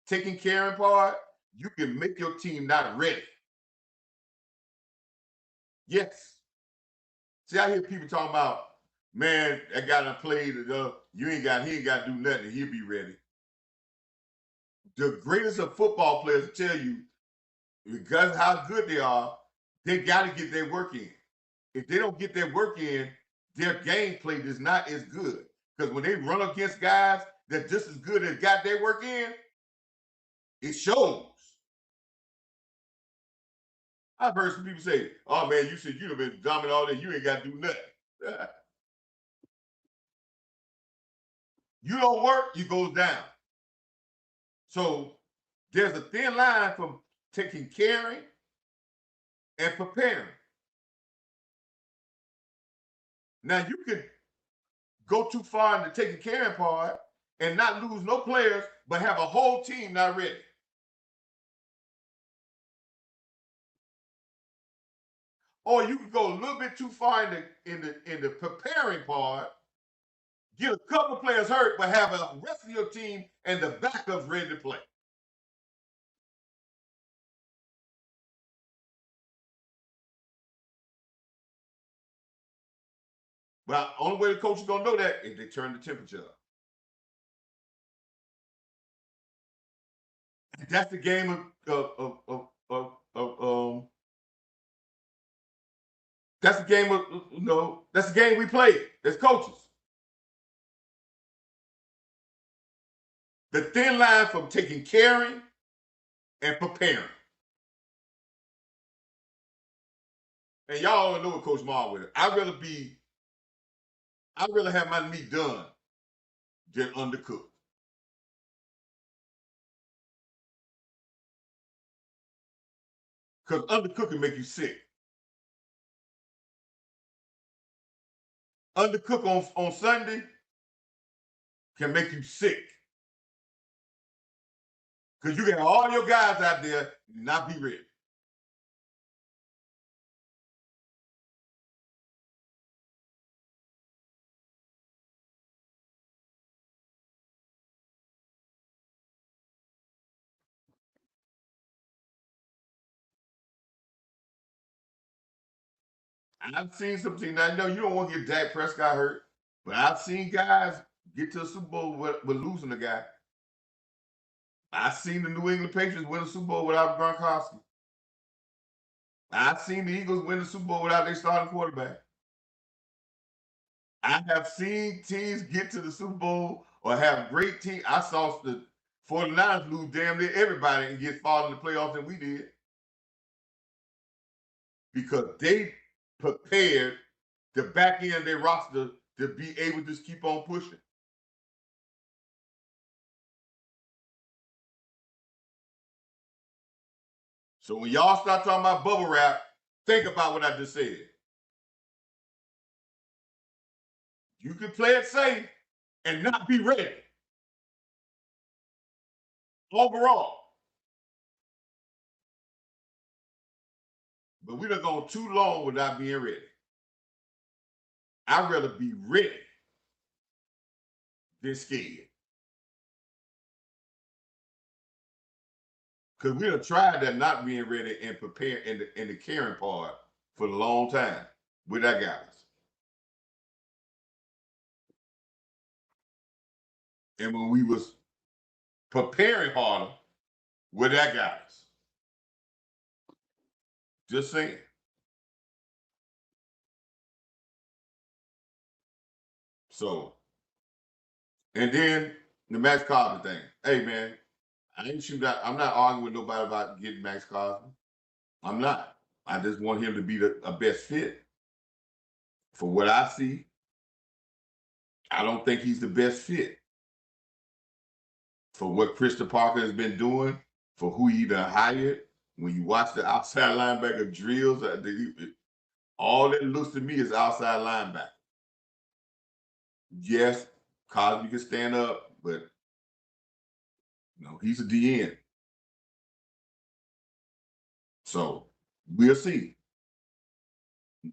taking caring part, you can make your team not ready. Yes. See, I hear people talking about, man, that guy done played, he ain't got to do nothing, he'll be ready. The greatest of football players tell you, because of how good they are, they got to get their work in. If they don't get their work in, their gameplay is not as good. Because when they run against guys that just as good as got their work in, it shows. I've heard some people say, oh man, you said you'd have been dominant all day, you ain't got to do nothing. You don't work, you goes down. So there's a thin line from taking caring and preparing. Now you can go too far in the taking caring part and not lose no players, but have a whole team not ready. Or you can go a little bit too far in the preparing part, get a couple of players hurt, but have the rest of your team and the backups ready to play. But the only way the coach is gonna know that is they turn the temperature up. That's the game that's the game that's the game we play. as coaches. The thin line from taking caring and preparing. And y'all don't know what Coach Marv with. I'd rather have my meat done than undercooked. Because undercooking make you sick. Undercook on Sunday can make you sick. Because you got all your guys out there not be ready. I've seen some teams. I know you don't want to get Dak Prescott hurt, but I've seen guys get to the Super Bowl with losing a guy. I've seen the New England Patriots win the Super Bowl without Gronkowski. I've seen the Eagles win the Super Bowl without their starting quarterback. I have seen teams get to the Super Bowl or have great teams. I saw the 49ers lose damn near everybody and get far in the playoffs than we did. Because they prepared the back end of their roster to be able to just keep on pushing. So when y'all start talking about bubble wrap, think about what I just said. You can play it safe and not be ready. Overall. But we done gone too long without being ready. I'd rather be ready than scared. Because we done tried that not being ready and prepared in the caring part for a long time with our guys. And when we was preparing harder with our guys. Just saying. So, and then the Max Crosby thing. Hey man, I'm not arguing with nobody about getting Max Crosby. I'm not. I just want him to be a best fit. For what I see, I don't think he's the best fit for what Christian Parker has been doing, for who he done hired. When you watch the outside linebacker drills, all that looks to me is outside linebacker. Yes, Cosby can stand up, but he's a DN. So we'll see.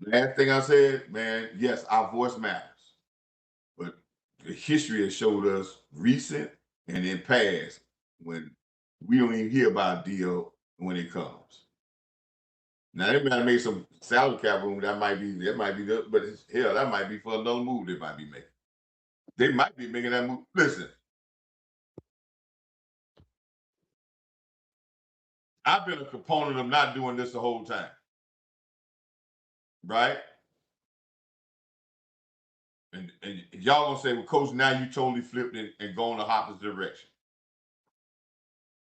Last thing I said, man, yes, our voice matters. But the history has showed us recent and in past when we don't even hear about a deal when it comes. Now they might have made some salary cap room. That might be good, but hell, that might be for another move they might be making. They might be making that move. Listen, I've been a component of not doing this the whole time. Right? And y'all gonna say, well, Coach, now you totally flipped it and go in the opposite direction.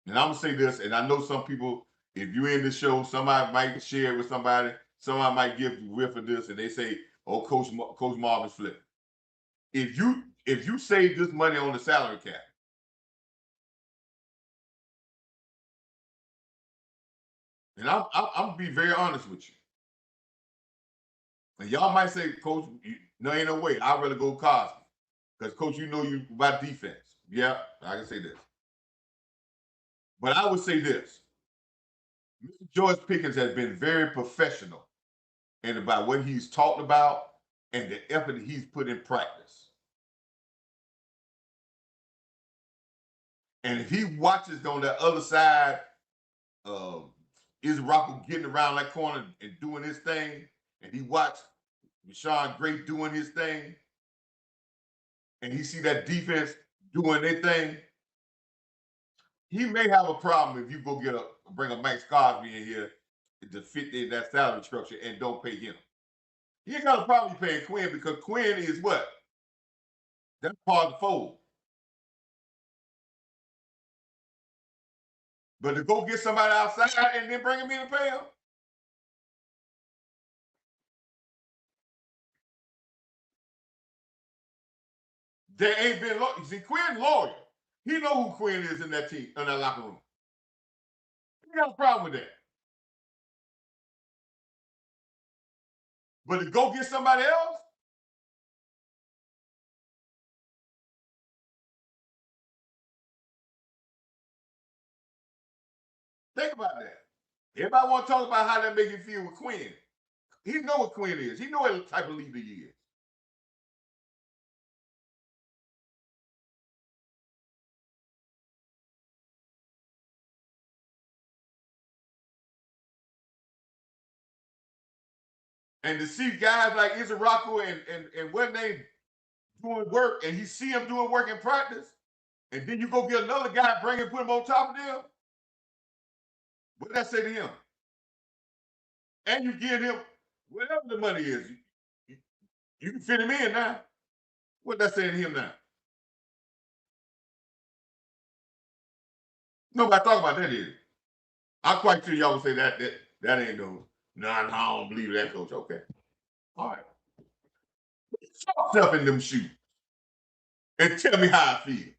And I'm gonna say this, and I know some people, if you're in the show, somebody might share it with somebody might give you whiff of this, and they say, oh, Coach Marv is flipping. If you save this money on the salary cap, and I'm gonna be very honest with you. And y'all might say, Coach, no, ain't no way. I'd rather go Cosby. Because, Coach, you know you about defense. Yeah, I can say this. But I would say this. Mr. George Pickens has been very professional and about what he's talked about and the effort that he's put in practice. And if he watches on the other side, Rocco getting around that corner and doing his thing, and he watched Rashawn Gray doing his thing, and he see that defense doing their thing, he may have a problem if you go bring a Max Crosby in here to fit in that salary structure and don't pay him. You ain't got a problem paying Quinn because Quinn is what? That's part of the fold. But to go get somebody outside and then bring him in to pay him, they ain't been loyal. See, Quinn loyal. He know who Quinn is in that team, in that locker room. He got a problem with that. But to go get somebody else, think about that. Everybody want to talk about how that make you feel with Quinn. He know what Quinn is. He know what type of leader he is. And to see guys like Izaraku and what they doing work, and you see him doing work in practice, and then you go get another guy, bring him, put him on top of them. What did that say to him? And you give him whatever the money is. You can fit him in now. What that say to him now? Nobody talk about that is. I'm quite sure y'all will say that ain't no. Nah, I don't believe that coach. Okay, all right. Put yourself in them shoes and tell me how I feel.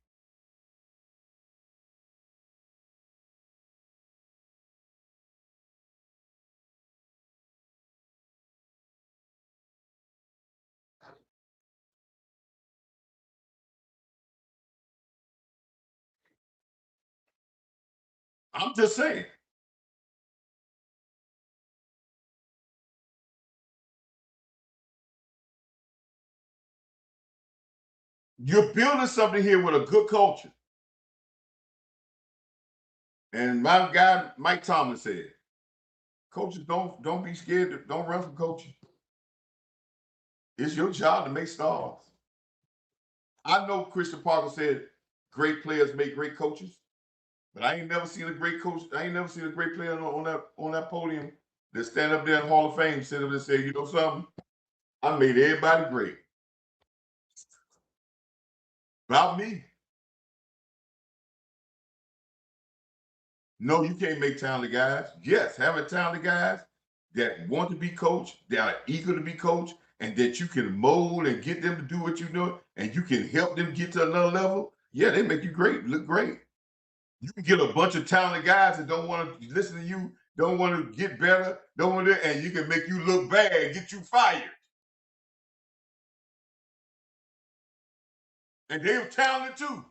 I'm just saying. You're building something here with a good culture. And my guy Mike Tomlin said, coaches don't be scared. Don't run from coaching. It's your job to make stars. I know Christian Parker said great players make great coaches, but I ain't never seen a great coach. I ain't never seen a great player on that podium that stand up there in Hall of Fame, sit up and say, you know something, I made everybody great. About me. No, you can't make talented guys. Yes, having talented guys that want to be coached, that are eager to be coached, and that you can mold and get them to do what you know, and you can help them get to another level. Yeah, they make you great, look great. You can get a bunch of talented guys that don't want to listen to you, don't want to get better, don't want to, and you can make you look bad, get you fired. And they're talented too.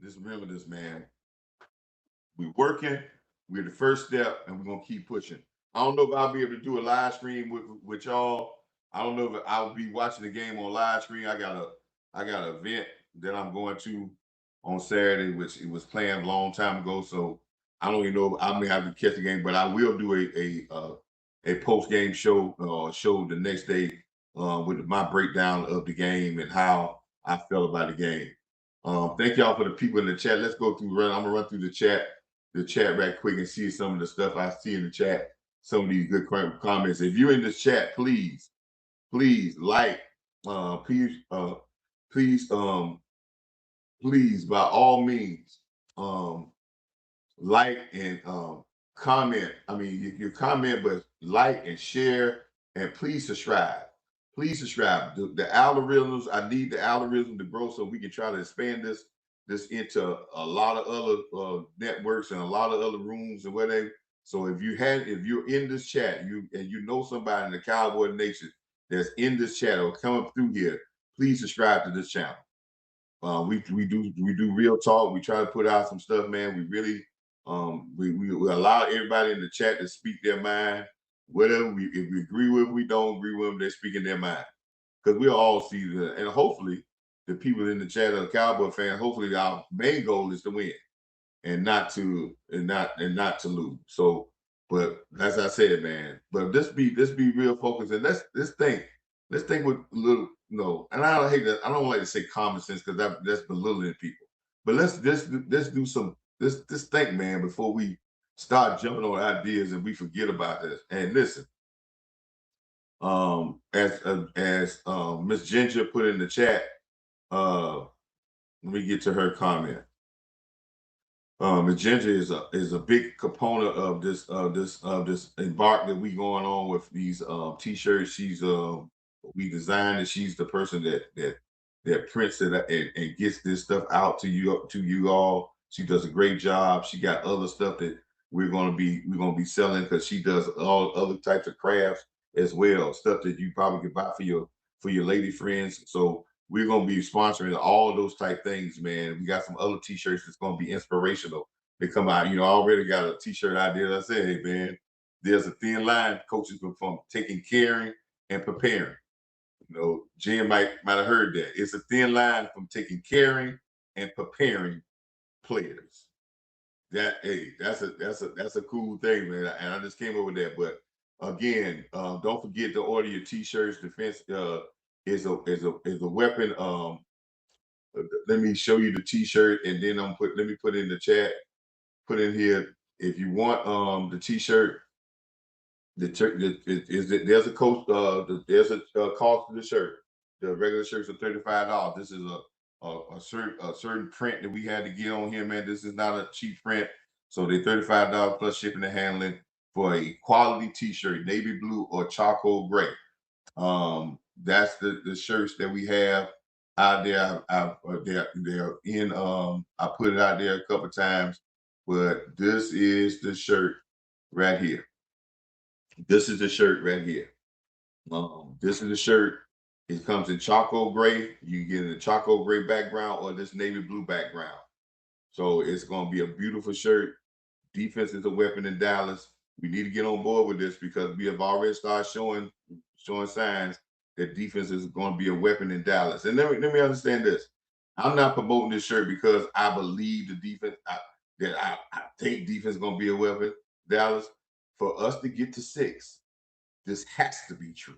Just remember this, man. We're working. We're the first step, and we're gonna keep pushing. I don't know if I'll be able to do a live stream with y'all. I don't know if I'll be watching the game on live stream. I got an event that I'm going to on Saturday, which it was planned a long time ago. So I don't even know if I may have to catch the game, but I will do a post game show the next day with my breakdown of the game and how I felt about the game. Thank y'all for the people in the chat. Let's go through. I'm gonna run through the chat right quick and see some of the stuff I see in the chat. Some of these good comments. If you're in this chat, please like, please, please, please, by all means, like and comment. I mean, you comment, but like and share, and please subscribe. Please subscribe. The algorithms. I need the algorithm to grow so we can try to expand this into a lot of other networks and a lot of other rooms and whatever. So if you're in this chat, you know somebody in the Cowboy Nation that's in this chat or coming through here, please subscribe to this channel. We do real talk. We try to put out some stuff, man. We really we allow everybody in the chat to speak their mind. Whatever if we agree with them, we don't agree with them, they're speaking their mind. Because we'll all see and hopefully the people in the chat are Cowboy fans. Hopefully our main goal is to win and not to lose. So, but as I said, man, but let's be real focused and let's think with a little and I don't like to say common sense because that's belittling people. But let's do some let's think, man, before we start jumping on ideas and we forget about this. And listen, Miss Ginger put in the chat, uh, let me get to her comment. Magenta is a big component of this embark that we going on with these t-shirts. She's we designed and she's the person that prints it and gets this stuff out to you all. She does a great job. She got other stuff that we're gonna be selling because she does all other types of crafts as well, stuff that you probably could buy for your lady friends. So we're gonna be sponsoring all those type things, man. We got some other t-shirts that's gonna be inspirational. They come out, I already got a t-shirt idea. I said, hey man, there's a thin line, coaches, from taking caring and preparing. Jim might have heard that. It's a thin line from taking caring and preparing players. That's a cool thing, man. And I just came up with that. But again, don't forget to order your t-shirts. Defense is a weapon. Let me show you the t-shirt, and then let me put in the chat. Put in here if you want the t-shirt. There's a cost. There's a cost of the shirt. The regular shirts are $35. This is a certain print that we had to get on here, man. This is not a cheap print, so they're $35 plus shipping and handling for a quality t-shirt, navy blue or charcoal gray. That's the shirts that we have out there. They're in. I put it out there a couple times, but this is the shirt right here. This is the shirt right here. This is the shirt. It comes in charcoal gray. You get a charcoal gray background or this navy blue background. So it's going to be a beautiful shirt. Defense is a weapon in Dallas. We need to get on board with this because we have already started showing signs that defense is going to be a weapon in Dallas. And let me understand this. I'm not promoting this shirt because I believe the defense I think defense is going to be a weapon. Dallas, for us to get to 6, this has to be true.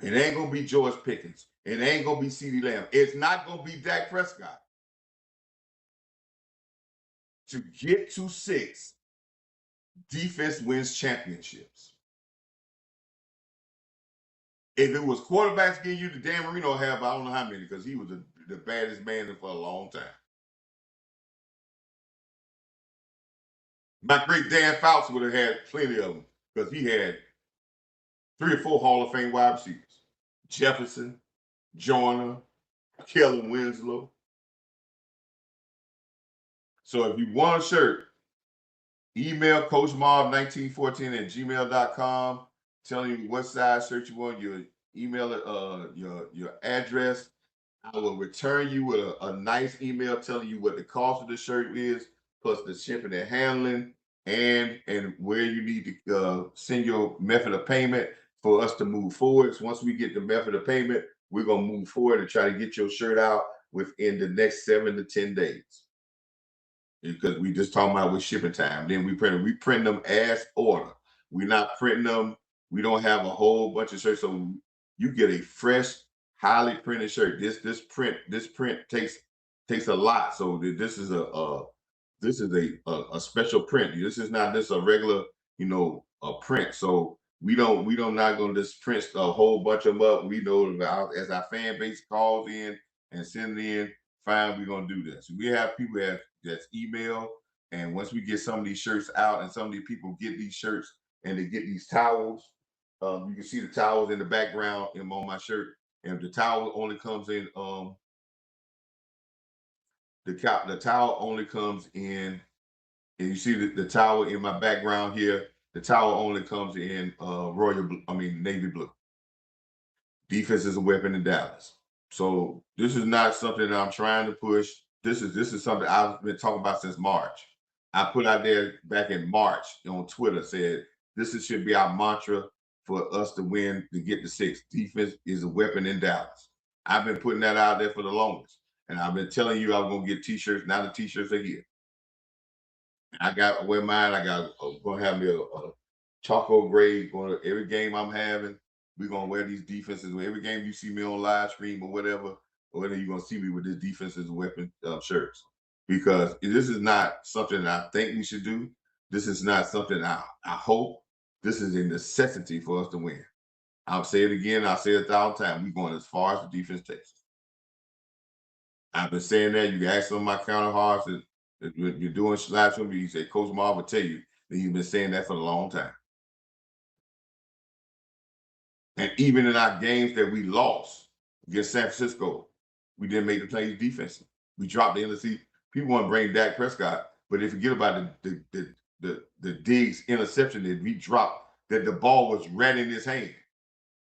It ain't gonna be George Pickens. It ain't gonna be CeeDee Lamb. It's not gonna be Dak Prescott. To get to 6, defense wins championships. If it was quarterbacks getting you the Dan Marino have, I don't know how many, because he was the baddest man for a long time. My great Dan Fouts would have had plenty of them because he had 3 or 4 Hall of Fame wide receivers: Jefferson, Joyner, Kellen Winslow. So if you want a shirt, email Coach Marv 1914 at gmail.com, telling you what size shirt you want, your email, your address. I will return you with a nice email telling you what the cost of the shirt is, plus the shipping and handling, and where you need to send your method of payment for us to move forward. So once we get the method of payment, we're gonna move forward and try to get your shirt out within the next 7 to 10 days. Because we just talking about with shipping time. Then we print them as order. We're not printing them. We don't have a whole bunch of shirts. So you get a fresh, highly printed shirt. This print takes a lot. So this is a special print. This is not just a regular, a print. So we don't not gonna just print a whole bunch of them up. We know that as our fan base calls in and send in, fine, we're gonna do this. We have people that's email, and once we get some of these shirts out, and some of these people get these shirts and they get these towels. You can see the towels in the background on my shirt, and the towel only comes in. The towel only comes in, and you see the towel in my background here. The towel only comes in navy blue. Defense is a weapon in Dallas. So this is not something that I'm trying to push. This is something I've been talking about since March. I put out there back in March on Twitter, said should be our mantra for us to win, to get to 6. Defense is a weapon in Dallas. I've been putting that out there for the longest. And I've been telling you I'm gonna get t-shirts. Now the t-shirts are here. I got wear mine. I got gonna have me a charcoal gray going to every game I'm having. We're gonna wear these defenses. Every game you see me on live stream or whatever, you're gonna see me with this defenses weapon shirts. Because this is not something that I think we should do. This is not something I hope. This is a necessity for us to win. I'll say it again. I'll say it 1,000 times. We're going as far as the defense takes us. I've been saying that. You can ask some of my counterparts that you're doing live stream. You say Coach Marv will tell you that he's been saying that for a long time. And even in our games that we lost against San Francisco, we didn't make the plays defensive. We dropped the NFC. People want to bring Dak Prescott, but they forget about the Diggs interception that we dropped, that the ball was right in his hand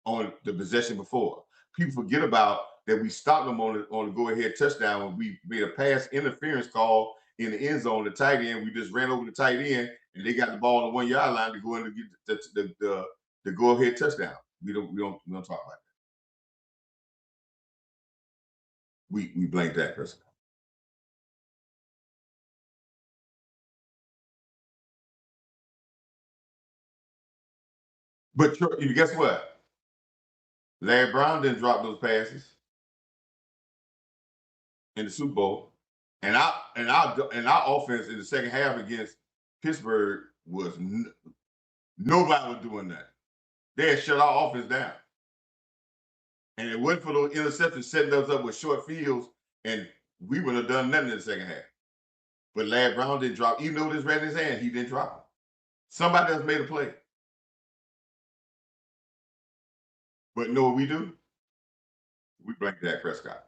on the possession before. People forget about that we stopped them on the go-ahead touchdown when we made a pass interference call in the end zone, the tight end. We just ran over the tight end, and they got the ball on the 1 yard line to go in and get the go-ahead touchdown. We don't talk about that. We blame that person. But guess what? Larry Brown didn't drop those passes in the Super Bowl, and our offense in the second half against Pittsburgh was nobody was doing that. They had shut our offense down, and it wasn't for those interceptions setting us up with short fields, and we wouldn't have done nothing in the second half. But Larry Brown didn't drop, even though this ran in his hand, he didn't drop them. Somebody else made a play. But know what we do? We blame Dak Prescott.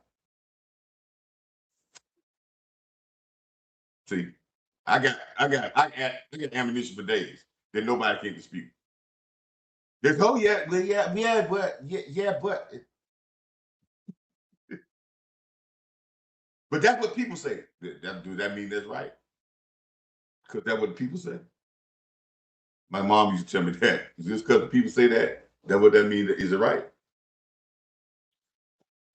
See, I got ammunition for days that nobody can dispute. There's but. But that's what people say. Do that mean that's right? Because that's what people say. My mom used to tell me that. Just because people say that, that's what that means. Is it right?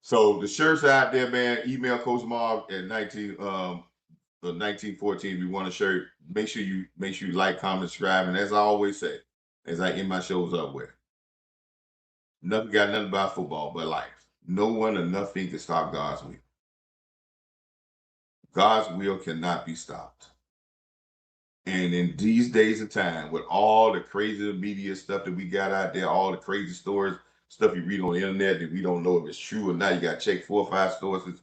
So the shirts are out there, man. Email Coach Marv at 1914. We want a shirt. Make sure you like, comment, subscribe. And as I always say, as I end my shows up with, nothing got nothing about football but life. No one or nothing can stop God's will. God's will cannot be stopped. And in these days and time, with all the crazy media stuff that we got out there, all the crazy stories, stuff you read on the internet that we don't know if it's true or not, you got to check 4 or 5 sources.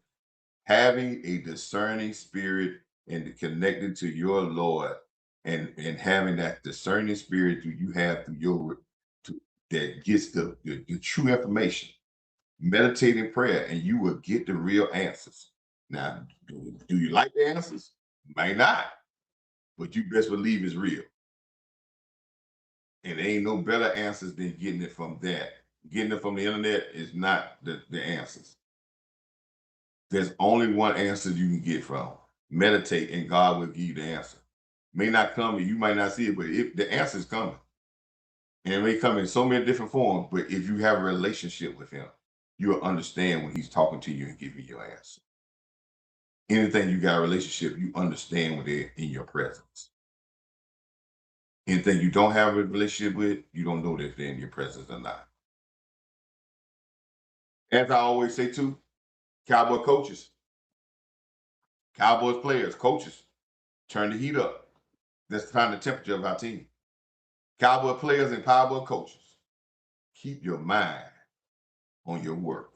Having a discerning spirit and connected to your Lord, and having that discerning spirit that you have through that gets the true information. Meditate in prayer, and you will get the real answers. Now, do you like the answers? May not, but you best believe it's real. And there ain't no better answers than getting it from that. Getting it from the internet is not the answers. There's only one answer you can get from. Meditate, and God will give you the answer. May not come, and you might not see it, but the answer is coming. And it may come in so many different forms, but if you have a relationship with him, you'll understand when he's talking to you and giving you your answer. Anything you got a relationship, you understand when they're in your presence. Anything you don't have a relationship with, you don't know if they're in your presence or not. As I always say too, Cowboy coaches, Cowboys players, coaches, turn the heat up. Let's find the temperature of our team. Cowboy players and Cowboy coaches, keep your mind on your work.